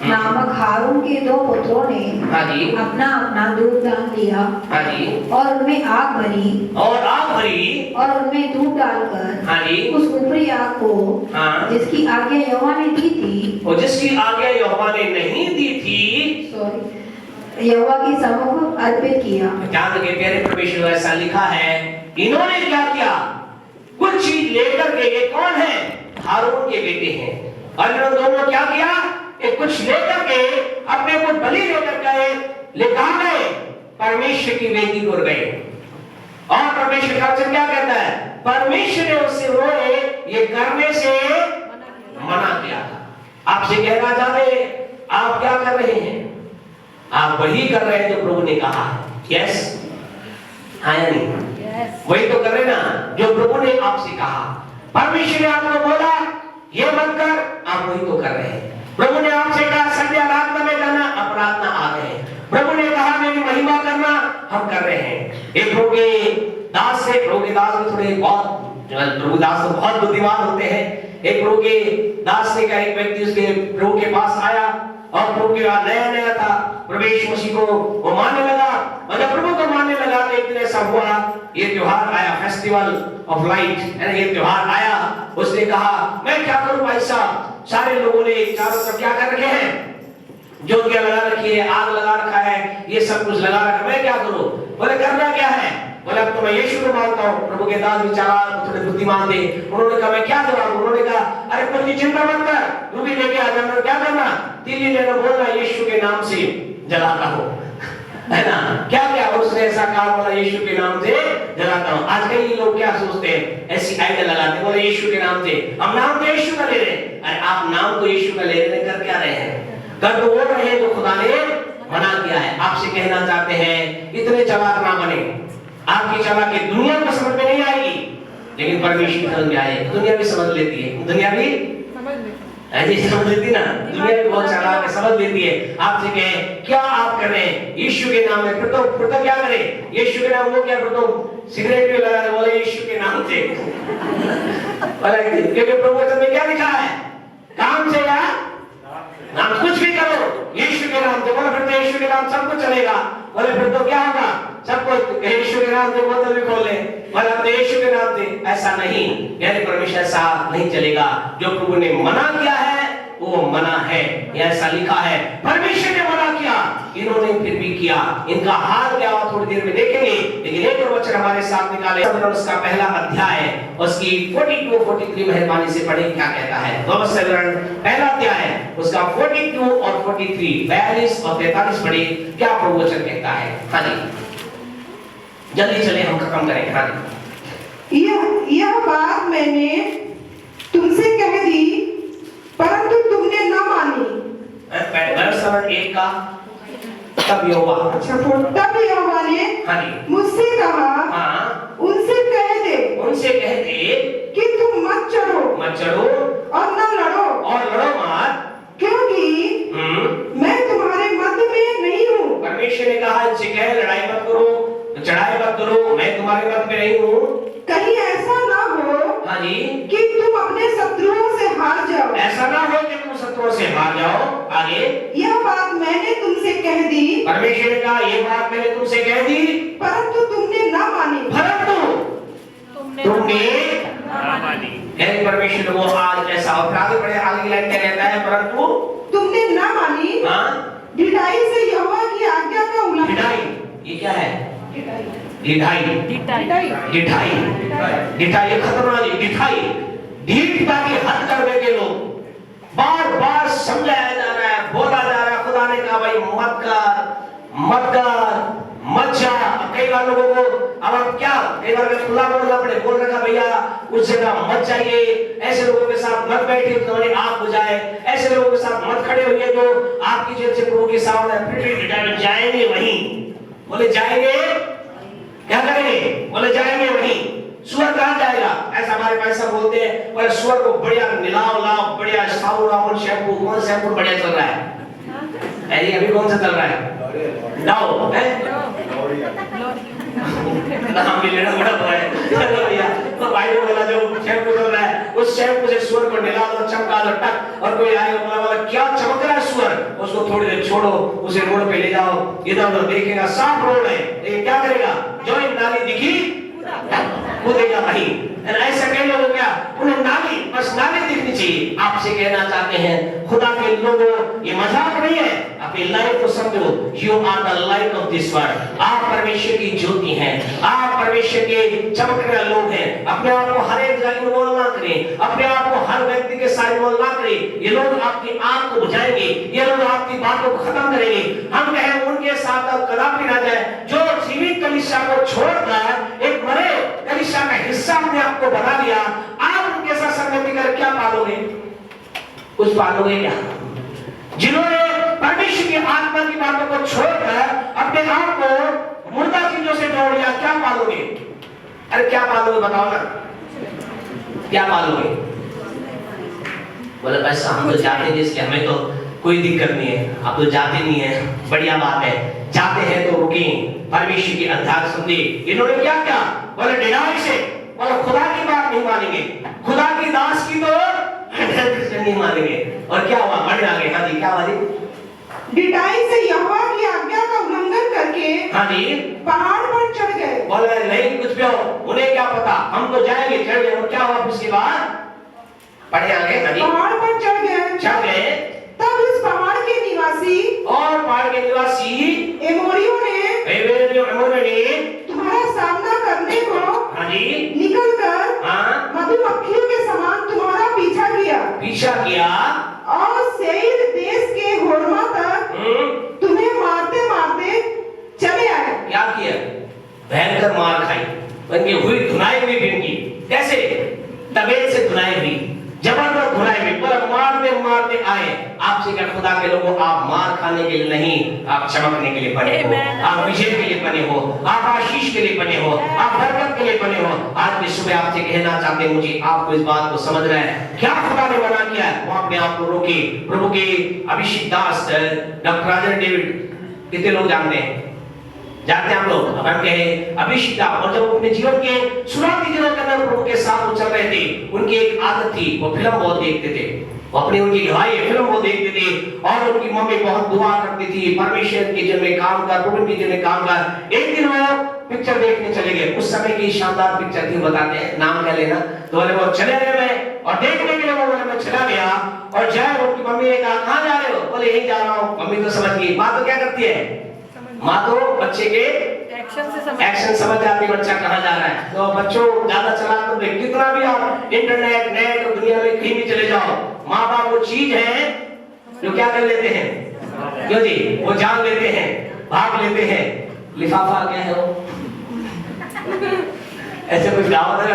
नामक हारून के 2 पुत्रों ने हाँ जी अपना अपना दूध दान लिया हाँ जी और उनमें आग भरी और आग भरी और उनमें दूध डालकर हाँ जी उस ऊपरी आग को हाँ जिसकी आज्ञा यहोवा ने दी थी, और जिसकी आज्ञा यहोवा ने नहीं दी थी, यहोवा की सम्मुख अर्पित किया। ध्यान के प्यारे परमेश्वर, ऐसा लिखा है इन्होंने क्या किया? कुछ चीज लेकर के, ये कौन है? हारून के बेटे हैं, और इन दोनों क्या किया? एक कुछ लेकर के अपने को बलि लेकर गए, लेकर गए परमेश्वर की वेदी को गए, और परमेश्वर का वचन क्या कहता है? परमेश्वर ने उससे रोए ये करने से मना किया था। आपसे कहना चाहते आप क्या कर रहे हैं? आप वही कर रहे हैं जो प्रभु ने कहा है। यस, हाँ या नहीं? वही तो कर रहे ना जो प्रभु ने आपसे कहा। परमेश्वर ने आपको बोला ये मत कर, आप वही तो कर रहे हैं। प्रभु ने आपसे कहा संध्या आराधना में जाना, आप प्रार्थना आ रहे हैं। प्रभु ने कहा मेरी महिमा करना, हम कर रहे हैं। एक प्रभु के दास से, प्रभु के दास में थोड़े बहुत, प्रभु दास तो बहुत बुद्धिमान होते हैं। एक प्रभु के दास ने कहा, एक व्यक्ति उसके प्रभु के पास आया और प्रभु के बाद नया नया था, प्रवेश मसीह को वो मानने लगा, और जब प्रभु को मानने लगा तो एक दिन ऐसा हुआ, ये त्योहार आया, फेस्टिवल ऑफ लाइट, ये त्योहार आया। उसने कहा मैं क्या करूं भाई साहब, सारे लोगों ने चारों तरफ क्या कर रखे हैं? ज्योतियां लगा रखी है, आग लगा रखा है, ये सब कुछ लगा रखा, मैं क्या करूं? बोले करना क्या है? बोले अब तो मैं यीशु को मानता हूं। प्रभु के दास बेचारा थोड़े बुद्धिमान थे, उन्होंने कहा मैं क्या जवाब? उन्होंने कहा अरे कोई चिंता मत कर, तू भी लेके आ जाना, क्या करना? तीली लेना, बोलना यीशु के नाम से जलाता हूं, है ना? क्या क्या उसने ऐसा कहा, बोला यीशु के नाम से जलाता हूं। आज कई लोग क्या सोचते हैं, ऐसी आइडिया लगाते हैं, बोले यीशु के नाम से, हम नाम तो यीशु का ले रहे हैं। अरे आप नाम तो यीशु का ले रहे हैं, कर क्या रहे हैं? कर तो वो रहे हैं जो खुदा ने मना किया है। आपसे कहना चाहते हैं इतने चालाक ना बने। आपकी चालाकी दुनिया को समझ में नहीं आएगी, लेकिन परमेश्वर समझ में आएगी। दुनिया भी समझ लेती है, दुनिया भी ऐसी समझ लेती ना, दुनिया भी बहुत चालाक है, समझ लेती है। आपसे कहे क्या आप कर रहे हैं? यीशु के नाम में, फिर तो क्या करें? यीशु के नाम वो क्या, फिर तो सिगरेट भी लगा रहे, बोले यीशु के नाम से। क्योंकि प्रभु वचन में क्या लिखा है? काम से या नाम, कुछ भी करो यीशु के नाम से। बोले फिर तो यीशु के नाम सब कुछ चलेगा। बोले फिर तो क्या होगा? सबको यीशु के नाम से बोतल भी खोल ले, बोले तो यीशु के नाम से। ऐसा नहीं, यानी परमेश्वर ऐसा नहीं चलेगा। जो प्रभु ने मना किया है वो मना है, ऐसा लिखा है। परमेश्वर ने मना किया, इन्होंने फिर भी किया। इनका हाल क्या हुआ थोड़ी देर में देखेंगे, लेकिन एक और वचन हमारे साथ निकाले। उसका पहला अध्याय उसकी 42-43 मेहरबानी से पढ़े, क्या कहता है? रोमन पहला अध्याय उसका 42 और 43, 42 और 43 पढ़े, क्या प्रभु वचन कहता है? हाँ जी जल्दी चले, हम खत्म करेंगे। हाँ जी यह बात मैंने तुमसे कह दी, परंतु तुमने न मानी। वर्ष 1 का तब यहोवा, अच्छा, तब यहोवा ने हाँ जी, मुझसे कहा, हाँ, उनसे कह दे कि तुम मत चढ़ो और न लड़ो, और लड़ो मत, क्योंकि मैं तुम्हारे मध्य में नहीं हूँ। परमेश्वर ने कहा इनसे कह लड़ाई मत करो, चढ़ाई मत करो, मैं तुम्हारे मध्य में नहीं हूँ। कहीं ऐसा ना हो, हाँ जी, कि तुम अपने शत्रुओं से हार जाओ। ऐसा ना हो कि तुम शत्रुओं से हार जाओ। आगे, यह बात मैंने तुमसे कह दी, परमेश्वर ने कहा ये बात मैंने तुमसे कह दी, परंतु तुमने न मानी। परंतु तुमने न मानी। परमेश्वर वो आज ऐसा अपराध पड़े, आगे की लाइन क्या कहता है, परंतु तुमने न मानी। हाँ, ढिठाई से यहोवा की आज्ञा का उल्लंघन। ढिठाई, ये क्या है? ढिठाई, ये खतरनाक है। ढिठाई, ढीठता की हद करने के लोग, बार बार समझाया जा रहा है, बोला जा रहा है, खुदा ने कहा भाई मत जा। कई बार लोगों को अब हम क्या, कई बार खुला बोलना पड़े, बोल रखा भैया उस जगह मत जाइए, ऐसे लोगों के साथ मत बैठिए तो तुम्हारी आंख हो जाए, ऐसे लोगों के साथ मत खड़े होइए जो आपकी जेब से प्रभु के सामने फिर जाएंगे वहीं। बोले जाएंगे, क्या करेंगे? बोले जाएंगे वहीं। सुअर कहाँ जाएगा? ऐसा हमारे भाई साहब बोलते हैं, बोले सुअर को बढ़िया मिलाओ, बढ़िया साबुन शैम्पू, कौन शैम्पू बढ़िया चल रहा है? अरे अभी कौन सा चल रहा है? डाओ है? नाम भी लेना बड़ा है। चलो भैया, तो भाई ने बोला जो शैम्पू चल रहा है, उस शैम्पू से सुअर को मिला दो, चमका दो टक, और कोई आएगा बोला क्या चमक रहा है सुअर, उसको थोड़ी देर छोड़ो, उसे रोड पे ले जाओ, इधर उधर देखेगा, साफ रोड है, लेकिन क्या करेगा? जो इन नाली दिखी कूदेगा भाई। ऐसा कई लोग क्या, उन्हें नाली, बस नाली दिखनी चाहिए। आपसे कहना चाहते हैं खुदा के लोगों, ये मजाक नहीं है, अपनी लाइफ को समझो। You are the light of this world. आप परमेश्वर की ज्योति हैं, आप परमेश्वर के चमकने वाले लोग हैं। अपने आप को हर एक जगह इन्वॉल्व ना करें, अपने आप को हर व्यक्ति के साथ इन्वॉल्व ना करें। ये लोग आपकी आंख को बुझाएंगे, ये लोग आपकी बातों को खत्म करेंगे। हम कहें उनके साथ अब कदापि ना जाए। जो जीवित कलीसिया को छोड़कर एक मरे कलीसिया का हिस्सा अपने आप को बना लिया, आप उनके साथ संगति कर क्या पालोगे? कुछ पालोगे क्या? जिन्होंने परमेश्वर की आत्मा की बातों को छोड़कर अपने आप को मुर्दा चीजों से जोड़ लिया, क्या पालोगे? अरे क्या पालोगे बताओ ना, क्या पालोगे? बोले पैसा हम तो जाते नहीं, इसलिए हमें तो कोई दिक्कत नहीं है। आप तो जाते नहीं है, बढ़िया बात है, जाते हैं तो रुकें, परमेश्वर की अध्यात्म सुनिए। इन्होंने क्या किया? बोले ढिलाई से, बोले खुदा की बात नहीं मानेंगे, खुदा की दास की तो नहीं मानेंगे। और क्या हुआ? बढ़ आगे। हाँ जी, क्या हुआ जी? ढिठाई से यहोवा की आज्ञा का उल्लंघन करके हाँ जी, पहाड़ पर चढ़ गए। बोले नहीं कुछ भी हो, उन्हें क्या पता, हम तो जाएंगे, चढ़ गए। और क्या हुआ उसके बाद? बढ़े आगे। हाँ जी, पहाड़ पर चढ़ गए। तब उस पहाड़ के निवासी और पहाड़ के निवासी एमोरियों ने तुम्हारा सामना करने को हाँ जी निकलकर हाँ मधुमक्खियों के समान तुम्हारा पीछा किया और सेईर देश के होर्मा तक तुम्हें मारते मारते चले आए। क्या किया? भयंकर मार खाई, उनकी हुई धुनाई हुई इनकी, कैसे? तबेल से धुनाई हुई, जबरदस्त धुनाई हुई, पर मारते मारते आए। आपसे क्या खुदा के लोगों, आप मार खाने के लिए नहीं, आप चमकने के लिए बने हो, आप विजय के लिए बने हो, आप आशीष के लिए बने हो, आप बरकत के लिए बने हो। आज की सुबह आपसे कहना चाहते हैं, मुझे आपको इस बात को समझना है, क्या खुदा ने मना किया है वो अपने आप को रोके। प्रभु के अभिषेक दास डॉक्टर राजन डेविड, कितने लोग जानते हैं? जानते हैं आप लोग? अब हम कहे अभिषेक, और जब अपने जीवन के शुरुआती दिनों के अंदर प्रभु के साथ वो चल रहे थे, उनकी एक आदत थी, वो फिल्म बहुत देखते थे, वो अपनी उनकी गवाही फिल्म वो देखते थे। और उनकी मम्मी बहुत दुआ करती थी, परमेश्वर के जन में काम कर, प्रभु के जन में काम कर। एक दिन वो पिक्चर देखने चले गए, उस समय की शानदार पिक्चर थी, बताते हैं, नाम क्या लेना, तो बोले वो चले गए मैं, और देखने के लिए वो बोले मैं चला गया। और जब उनकी मम्मी ने कहा कहाँ जा रहे हो? बोले यही जा रहा हूँ। मम्मी तो समझ गई, माँ तो क्या करती है, माँ तो बच्चे के एक्शन समझ जाती है, बच्चा कहाँ जा रहा है। तो बच्चों ज्यादा चला कर देख, कितना भी आप इंटरनेट नेट और दुनिया में कहीं भी चले जाओ, माँ बाप वो चीज है जो क्या कर लेते हैं, क्यों जी, वो जान लेते हैं, भाग लेते हैं। लिफाफा क्या है वो ऐसे कुछ कहावत है,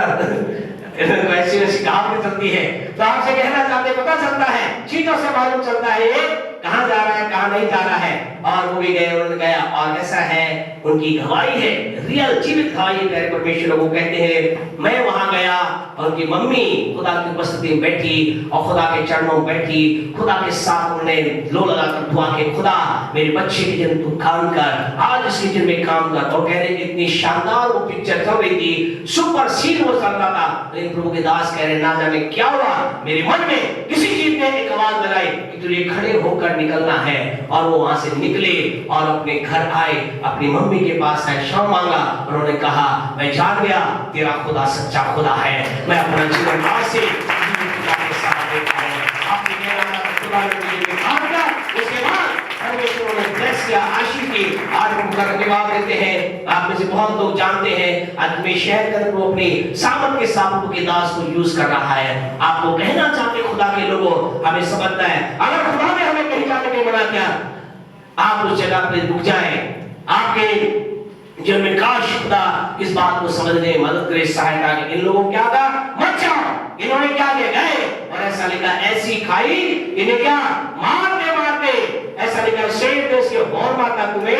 ऐसी वैसी कहावत चलती है, तो आपसे कहना चाहते, पता चलता है, चीजों से मालूम चलता है ये कहां जा रहा है, कहां नहीं जा रहा है। और वो भी गए, उन्होंने गया, और ऐसा है, उनकी गवाही है, रियल जीवित गवाही है। परमेश्वर को कहते हैं, मैं वहां गया और उनकी मम्मी खुदा की उपस्थिति में बैठी और खुदा के चरणों में बैठी, खुदा के साथ उन्होंने लो लगाकर दुआ के, खुदा मेरे बच्चे के जन्म तू काम कर, आज इसके जन्म में काम कर। और कह रहे इतनी शानदार वो पिक्चर चल रही थी, सुपर सीन वो चल रहा था। लेकिन प्रभु के दास कह रहे, ना जाने क्या हुआ, मेरे मन में किसी चीज ने एक आवाज लगाई कि तुझे खड़े होकर निकलना है। और वो वहां से निकले और अपने घर आए, अपनी मम्मी के पास आए, क्षमा मांगा। उन्होंने कहा, मैं जान गया तेरा खुदा सच्चा खुदा है, मैं अपना जीवन आज से खुदा के साथ देता हूं। आपने कहना खुदा ने मुझे काम किया, उसके बाद परमेश्वर ने ब्लेस किया, आशीष की। आज हम खुदा का धन्यवाद देते हैं। आप में से बहुत लोग जानते हैं, आज मैं शेयर कर वो अपने सामर्थ के साथ के दास को यूज कर रहा है। आपको कहना चाहते खुदा के लोगों, हमें समझना है, अगर खुदा ने हमें कहीं जाने के मना किया, आप उस जगह पे रुक जाएं। आपके जीवन में काश खुदा इस बात को समझने में मदद करे, सहायता करे। इन लोगों क्या था, मत जाओ, इन्होंने क्या किया, गए और ऐसा लिखा, ऐसी खाई इन्हें क्या मारते मारते, ऐसा लिखा, शेर देश के और माता तुम्हें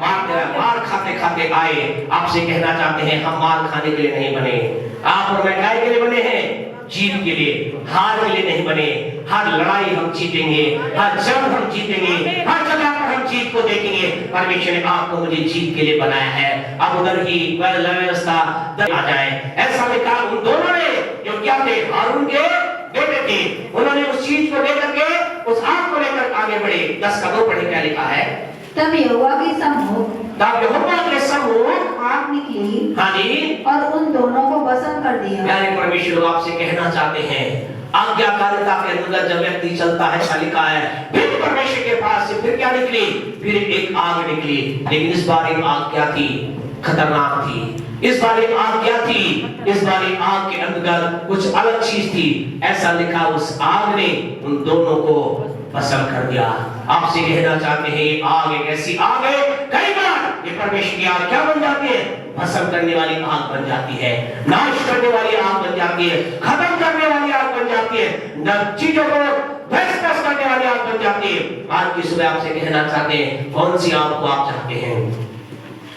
मारते, मार खाते खाते आए। आपसे कहना चाहते हैं, हम मार खाने के लिए नहीं बने, आप और मैं काय के लिए बने हैं, जीत के लिए, हार के लिए नहीं बने। हर लड़ाई हम जीतेंगे, हर जंग हम जीतेंगे, हर जगह पर हम जीत को देखेंगे। परमेश्वर ने आपको मुझे जीत के लिए बनाया है। अब उधर ही व्यवस्था आ जाए, ऐसा लिखा। उन दोनों ने जो क्या थे, हारून के बेटे थे, उन्होंने उस चीज को लेकर के, उस आग को लेकर आगे बढ़े। 10 का 2 पढ़े, क्या लिखा है, तब यहोवा के सम्मुख आग निकली, हाँ जी, और उन दोनों को भस्म कर दिया। प्यारे परमेश्वर आपसे कहना चाहते हैं, आज्ञाकारिता के अंदर जब व्यक्ति चलता है, ऐसा लिखा है, फिर परमेश्वर के पास से फिर क्या निकली, फिर एक आग निकली। लेकिन इस बार एक आग क्या थी, खतरनाक थी। इस बार एक आग क्या थी, इस बार एक आग के अंदर कुछ अलग चीज थी। ऐसा लिखा, उस आग ने उन दोनों को भस्म कर दिया। आपसे कहना चाहते हैं, ये आग एक ऐसी आग है, कई बार ये परमेश्वर की आग क्या बन जाती है, भस्म करने वाली आग बन जाती है, नाश करने वाली आग बन जाती है, खत्म करने वाली आग बन जाती है, चीजों को ध्वस्त करने वाली आग बन जाती है। आज की सुबह आपसे कहना चाहते हैं, कौन सी आग को आप चाहते हैं।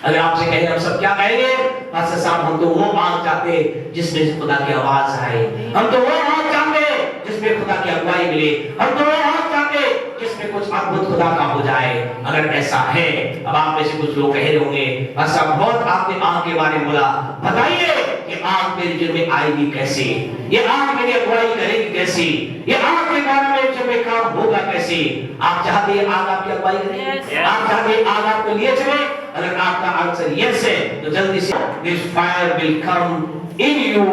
अगर आपसे कहें, हम सब क्या कहेंगे, पास्टर साहब, हम तो वो आग चाहते हैं जिसमें खुदा की आवाज आए, हम तो वो आग चाहते हैं जिसमें खुदा की अगुवाई मिले, हम तो वो आग चाहते हैं जिसमें कुछ अद्भुत खुदा का हो जाए। अगर ऐसा है, अब आप में से कुछ लोग कह रहे होंगे, पास्टर साहब बहुत आपने आग के बारे में बोला, बताइए ये आग मेरे जीवन में आएगी कैसे, ये आग मेरी अगुवाई करेगी कैसे, ये आग के बारे में जब में काम होगा कैसे। आप चाहते हैं आग आपकी अगुवाई करे, आप चाहते हैं आग आपको लिए चले। अगर आपका आंसर यस है, तो जल्दी से this fire will come in you,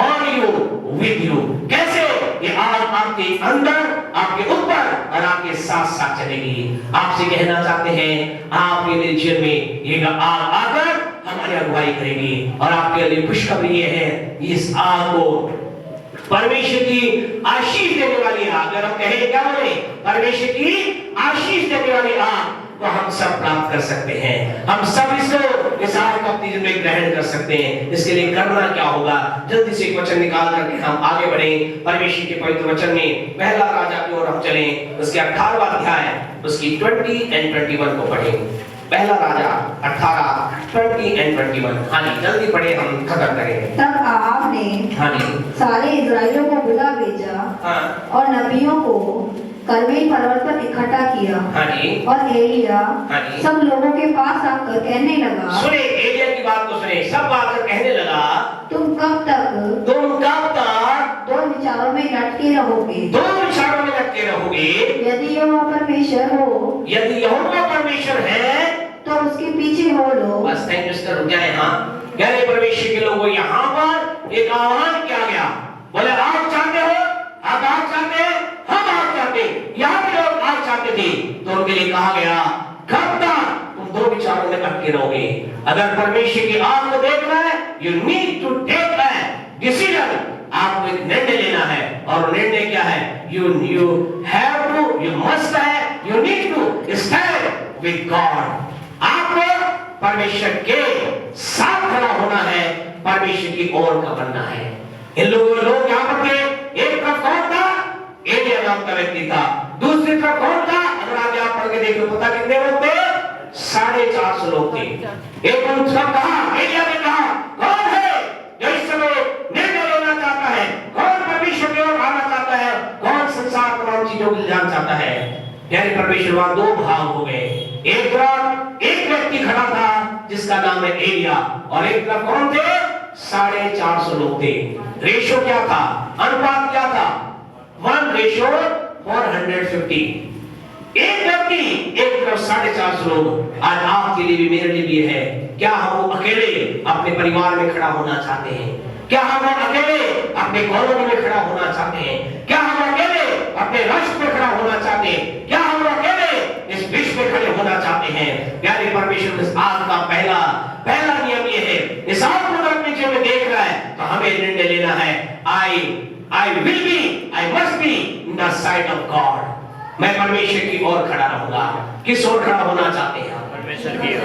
on you, with you. कैसे, ये आग आपके अंदर, आपके ऊपर और आपके साथ साथ चलेगी। आपसे कहना चाहते हैं, आप ये मेरे जीवन में ये आग आकर हमारी अगुवाई करेगी। और आपके लिए खुशखबरी ये है, इस आग को परमेश्वर की आशीष देने वाली आग, अगर हम कहें क्या बोले, परमेश्वर की आशीष देने वाली आग, तो हम सब प्राप्त कर सकते हैं। हम सब इस आग को अपनी जिंदगी में ग्रहण कर सकते हैं। इसके लिए करना क्या होगा, जल्दी से एक वचन निकाल करके हम आगे बढ़े। परमेश्वर के पवित्र वचन में पहला राजा की ओर हम चलें, उसके 18वां अध्याय, उसकी 20 और 21 को पढ़ें। पहला राजा 18, 20 और 21। हाँ जी, जल्दी पढ़े, हम खत्म करेंगे। तब आहाब ने हाँ जी सारे इजराइलियों को बुला भेजा, हाँ और नबियों को कर्मेल पर्वत पर इकट्ठा किया। हाँ जी और एलिया हाँ जी। सब लोगों के पास आकर कहने लगा, सुने, एलिया की बात को सुने। सब आकर कहने लगा, तुम कब तक दो विचारों में लटके रहोगे, दो विचारों में लटके रहोगे। यदि यहोवा परमेश्वर हो, यदि यहोवा परमेश्वर है तो उसके पीछे हो लो। बस थैंक यू, रुक जाए। हाँ, प्यारे परमेश्वर के लोगों, यहाँ पर एक आह्वान किया गया। बोले, आप चाहते हो, आप आग चाहते हैं, हम आग चाहते हैं। यहाँ पे लोग आग चाहते थे, तो उनके लिए कहा गया, कब तक तुम दो विचारों में अटके रहोगे। अगर परमेश्वर की आग को देखना है, you need to take a decision. आपको एक निर्णय लेना है, और निर्णय क्या है, you have to, you must है, you need to stand with God. आपको परमेश्वर के साथ खड़ा होना है, परमेश्वर की ओर का बनना है। इन लोग यहाँ पर थे, एक तरफ कौन एलिया नाम का व्यक्ति था। दूसरी तरफ कौन था? अगर आप यहाँ पढ़ के देख लो पता कितने लोग थे? 450 लोग थे। एक उनका कहा, एलिया ने कहा, कौन है जो इस समय निर्णय लेना चाहता है? कौन परमेश्वर की ओर आना चाहता है? कौन संसार तमाम चीजों को जान चाहता है? यानी परमेश्वर वहां दो भाग हो गए। एक तरफ एक व्यक्ति खड़ा था जिसका नाम है एलिया, और एक तरफ कौन थे? 450 लोग थे। रेशो क्या था? अनुपात क्या था? 1:450। एक व्यक्ति एक तरफ 450 लोग। आज आपके लिए भी मेरे लिए भी है। क्या हम अकेले अपने परिवार में खड़ा होना चाहते हैं? क्या हम अकेले अपने कॉलोनी में खड़ा होना चाहते हैं? क्या हम अकेले अपने राष्ट्र में खड़ा होना चाहते हैं? क्या हम अकेले इस विश्व में खड़े होना चाहते हैं? प्यारे परमेश्वर, इस आज का पहला नियम ये है, इस आत्मा को अपने जीवन में देख रहा है तो हमें निर्णय लेना है, I will be, I must be in the sight of God। मैं परमेश्वर की ओर खड़ा रहूंगा। किस ओर खड़ा होना चाहते हैं?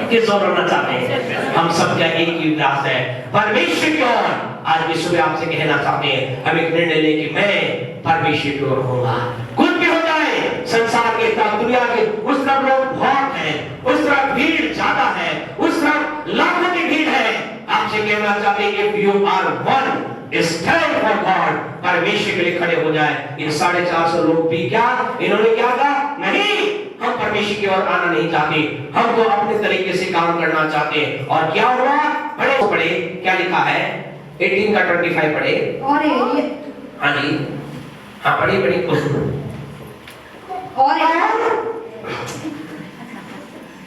किस ओर होना चाहते हैं? हम सब क्या एक ही उद्देश्य है, परमेश्वर की ओर। आज भी सुबह आपसे कहना चाहते हैं, हम एक निर्णय लें कि मैं परमेश्वर की ओर होऊंगा। कुछ भी हो जाए, संसार के तरफ, दुनिया के उस तरफ लोग बहुत हैं, उस तरफ भीड़ ज्यादा है, उस तरफ लाखों की भीड़ है। आपसे कहना चाहते हैं, if you are one, stand for God, परमेश्वर के लिए खड़े हो जाए। इन 450 लोग भी क्या, इन्होंने क्या कहा? नहीं, हम परमेश्वर की ओर आना नहीं चाहते, हम तो अपने तरीके से काम करना चाहते हैं। और क्या हुआ? पढ़े क्या लिखा है? 18 का 25 पढ़े। और एलिया, हाँ जी, हाँ पढ़िए।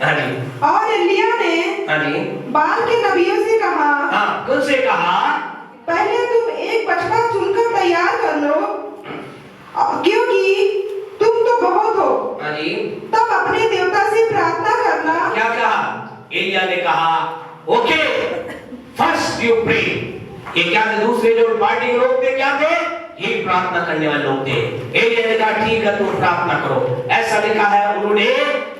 हाँ जी, और एलिया ने हाँ जी, बाल के नबियों से कहा, हाँ उनसे कहा, पहले तुम एक बछड़ा चुनकर तैयार कर लो, क्योंकि तुम तो बहुत हो। हाँ जी, तब अपने देवता से प्रार्थना करना। क्या कहा? एलिया ने कहा, ओके, फर्स्ट यू प्रे। ये क्या थे? दूसरे जो पार्टी के लोग थे क्या थे? ये प्रार्थना करने वाले लोग थे। एलिया ने कहा, ठीक है, तुम प्रार्थना करो। ऐसा लिखा है, उन्होंने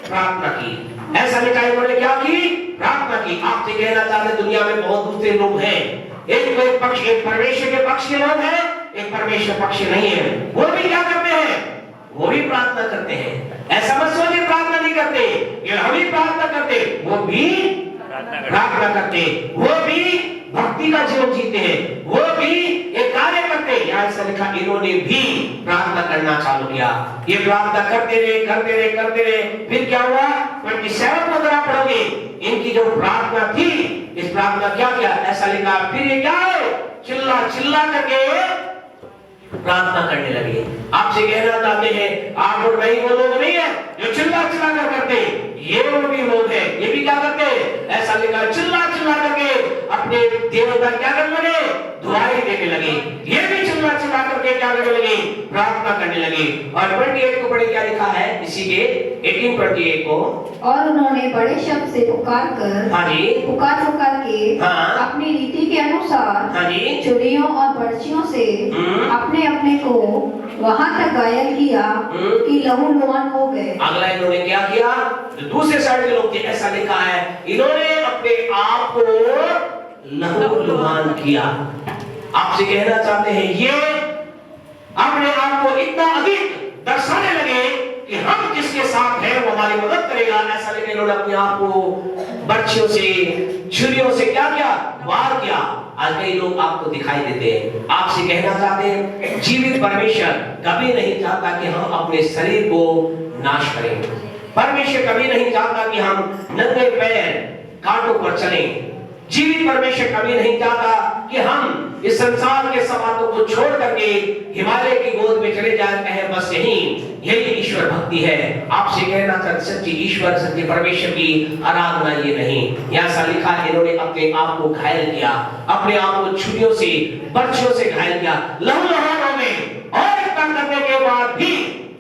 प्रार्थना की। ऐसा लिखा है, उन्होंने क्या की? प्रार्थना की। आपसे कहना चाहते, दुनिया में बहुत दूसरे लोग हैं। एक पक्ष, एक परमेश्वर के पक्ष के लोग हैं, एक परमेश्वर पक्ष नहीं है। वो भी क्या करते हैं? वो भी प्रार्थना करते हैं। ऐसा मत सोचिए प्रार्थना नहीं करते, ये हम ही प्रार्थना करते, वो भी प्रार्थना करते, वो भी भक्ति का जीवन जीते हैं, वो भी एक कार्य करते हैं। यहाँ ऐसा लिखा, इन्होंने भी प्रार्थना करना चालू किया। ये प्रार्थना करते रहे। फिर क्या हुआ? 27 में अगर आप पढ़ोगे, इनकी जो प्रार्थना थी, इस प्रार्थना क्या किया? ऐसा लिखा, फिर ये क्या है? चिल्ला करके प्रार्थना करने लगे। आपसे कहना चाहते हैं, आप और मैं वो लोग नहीं है जो चिल्ला कर करते, ये वो भी लोग हैं, ये भी क्या करते हैं? ऐसा लिखा, चिल्ला करके अपने देवता क्या करने लगे? दुआएं देने लगे। ये भी चिल्ला करके क्या करने लगे? प्रार्थना करने लगे। और 28 को पढ़े, क्या लिखा है इसी के 18:28 को? और उन्होंने बड़े शब्द से पुकार कर, हाँ जी, पुकार के हाँ, अपनी रीति के अनुसार, हाँ जी, छुरियों और बर्छियों से अपने को वहां तक घायल किया कि लहूलुहान हो गए। अगला इन्होंने क्या किया? जो दूसरे साइड के लोग थे, ऐसा लिखा है, इन्होंने अपने आप को लहूलुहान किया। आपसे कहना चाहते हैं, ये अपने आप को इतना अधिक दर्शाने लगे कि हम जिसके साथ हैं वो हमारी मदद करेगा। ऐसा लेकर इन्होंने अपने आप को बर्छियों से, छुरियों से क्या किया? वार किया। आज कई लोग आपको दिखाई देते हैं। आपसे कहना चाहते हैं, जीवित परमेश्वर कभी नहीं चाहता कि हम अपने शरीर को नाश करें। परमेश्वर कभी नहीं चाहता कि हम नंगे पैर कांटों पर चलें। जीवित परमेश्वर कभी नहीं चाहता कि हम इस संसार के सब बातों को छोड़ करके हिमालय की गोद में चले जाए, कहें बस यही ईश्वर भक्ति है। आपसे कहना चाहते, सच्ची ईश्वर, सच्चे परमेश्वर की आराधना ये नहीं। ऐसा लिखा है, इन्होंने अपने आप को घायल किया, अपने आप को छुरियों से, बर्छियों से घायल किया, लहूलुहान हो गए। और इतना करने के बाद भी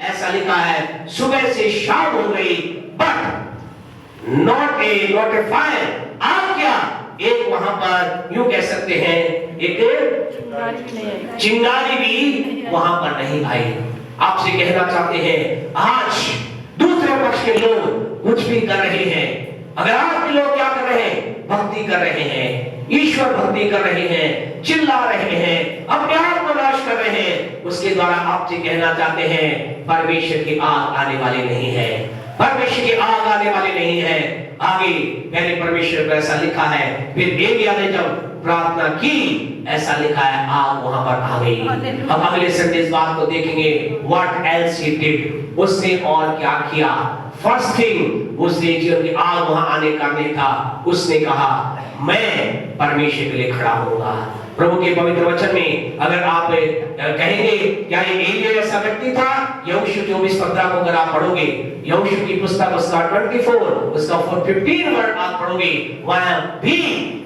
ऐसा लिखा है, सुबह से शाम हो गई, बट नॉट ए फायर। आप क्या? एक वहां पर यूं कह सकते हैं, एक चिंगारी भी वहां पर नहीं आई। आपसे कहना चाहते हैं, आज दूसरे पक्ष के लोग कुछ भी कर रहे हैं। अगर आपके लोग क्या कर रहे हैं? भक्ति कर रहे हैं, ईश्वर भक्ति कर रहे हैं, चिल्ला रहे हैं, अपने आप को नाश कर रहे हैं, उसके द्वारा आपसे कहना चाहते हैं परमेश्वर की आग आने वाली नहीं है, परमेश्वर की आग आने वाली नहीं है। आगे मैंने परमेश्वर को ऐसा लिखा है, फिर एलिया ने जब प्रार्थना की ऐसा लिखा है आग वहां पर आ गई। हम अगले संडे इस बात को देखेंगे, व्हाट एल्स ही डिड, उसने और क्या किया। फर्स्ट थिंग उसने जो आग वहां आने का नहीं था, उसने कहा मैं परमेश्वर के लिए खड़ा होऊंगा। प्रभु के पवित्र वचन में अगर आप कहेंगे क्या ये एलिया ऐसा व्यक्ति था, यहोशू 24:15 को अगर आप पढ़ोगे, यहोशू की पुस्तक उसका 24 उसका 15 वर्ड आप पढ़ोगे, वहां भी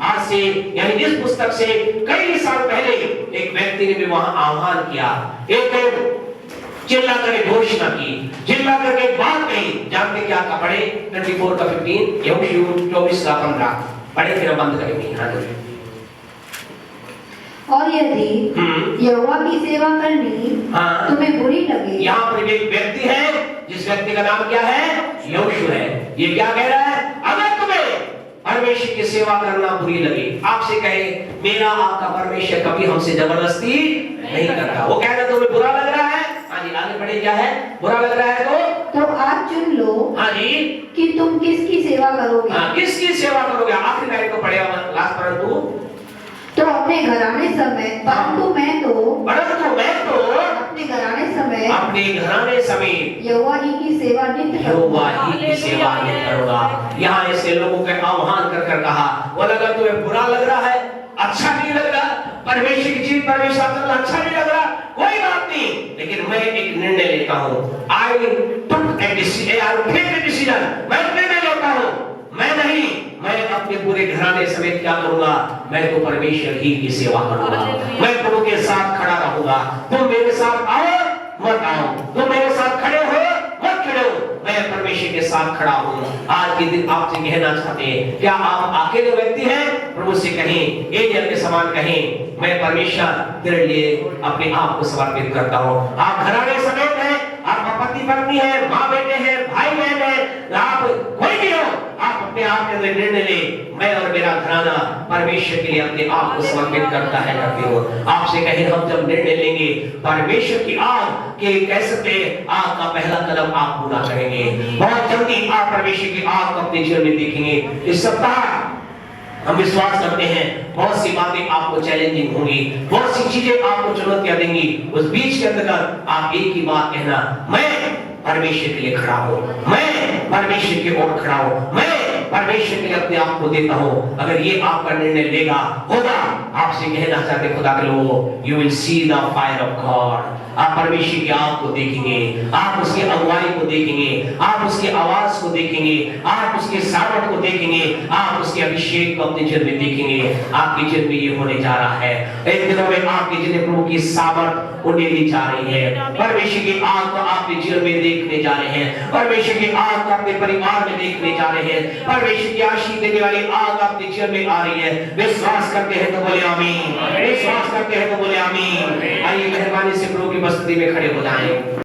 आज से यानी इस पुस्तक से कई साल पहले एक व्यक्ति ने भी वहां आह्वान किया, एक चिल्ला करके घोषणा की, चिल्ला करके बात कही। जानते क्या का पढ़े 24 का 15, यहोशू 24 का 15 पढ़े, फिर बंद करेंगे। हाँ जी। और यदि यहोवा की सेवा करनी तुम्हें बुरी लगे, यहाँ पर एक व्यक्ति है जिस व्यक्ति का नाम क्या है, यहोशू है। ये क्या कह रहा है, अगर तुम्हें परमेश्वर की सेवा करना बुरी लगे, आपसे कहे मेरा आपका परमेश्वर कभी हमसे जबरदस्ती नहीं करता, वो कह रहा तुम्हें बुरा लग रहा है, हाँ जी आगे बढ़े, क्या है बुरा लग रहा है तो आज चुन लो, हाँ जी, कि तुम किसकी सेवा करोगे। हाँ, किसकी सेवा करोगे। आखिरी लाइन को पढ़ेगा लास्ट, परंतु तो अपने घराने समय, परंतु मैं तो अपने घराने समय यहोवा ही की सेवा नित्य करूंगा। यहाँ ऐसे लोगों के आह्वान कर कर कहा, बोला अगर तुम्हें बुरा लग रहा है, अच्छा नहीं लग रहा, परमेश्वर की चीज परमेश्वर चलना अच्छा नहीं लग रहा, कोई बात नहीं, लेकिन मैं एक निर्णय लेता हूँ। I took a decision, मैं निर्णय लेता हूँ, मैं अपने पूरे घराने समेत क्या करूंगा, मैं तो परमेश्वर ही की सेवा करूंगा, मैं प्रभु के साथ खड़ा रहूंगा। तुम मेरे साथ आओ मत आओ, तुम मेरे साथ खड़े हो मत खड़े हो, मैं परमेश्वर के साथ खड़ा हूँ। आज के दिन आपसे कहना चाहते हैं, क्या आप अकेले व्यक्ति हैं, प्रभु से कहें, एलिया के समान कहें, मैं परमेश्वर तेरे लिए अपने आप को समर्पित करता हूँ। आप घराने समेत हैं, आप पति पत्नी है, माँ बेटे हैं, भाई बहन है, आप कोई भी हो, आप अपने आप के अंदर निर्णय ले, मैं और मेरा घराना परमेश्वर के लिए अपने आप को समर्पित करता है करते हो। आपसे कहें हम जब निर्णय लेंगे परमेश्वर की आग के कह सकते आग का पहला कदम आप पूरा करेंगे, बहुत जल्दी आप परमेश्वर की आग को अपने जीवन में देखेंगे। इस सप्ताह हम विश्वास करते हैं बहुत सी बातें आपको चैलेंजिंग होंगी, बहुत सी चीजें आपको चुनौतियां देंगी, उस बीच के अंदर आप एक ही बात कहना, मैं परमेश्वर के लिए खड़ा हूं, मैं परमेश्वर की ओर खड़ा हूं, मैं परमेश्वर के लिए अपने आप को देता हूं। अगर ये आपका निर्णय लेगा होगा, आपसे कहना चाहते खुदा के लोगों, you will see the fire of God. आप परमेश्वर की आग को देखेंगे, आप उसकी अगुवाई को देखेंगे, आप उसकी आवाज को देखेंगे, आप उसके सामर्थ को देखेंगे, आप उसके अभिषेक को अपने जीवन में देखेंगे। आपके जीवन में ये होने जा रहा है, एक दिनों में आपके जीवन में प्रभु की सामर्थ उड़ेली जा रही है। परमेश्वर की आग को आपके जीवन में देखने जा रहे हैं, परमेश्वर की आग को अपने परिवार में देखने जा रहे हैं, परमेश्वर की आशीष देने वाली आग आपके जीवन में आ रही है। विश्वास करते हैं तो बोले आमीन, विश्वास करते हैं तो बोले आमीन। आइए मेहरबानी से प्रभु की उपस्थिति में खड़े हो जाएं।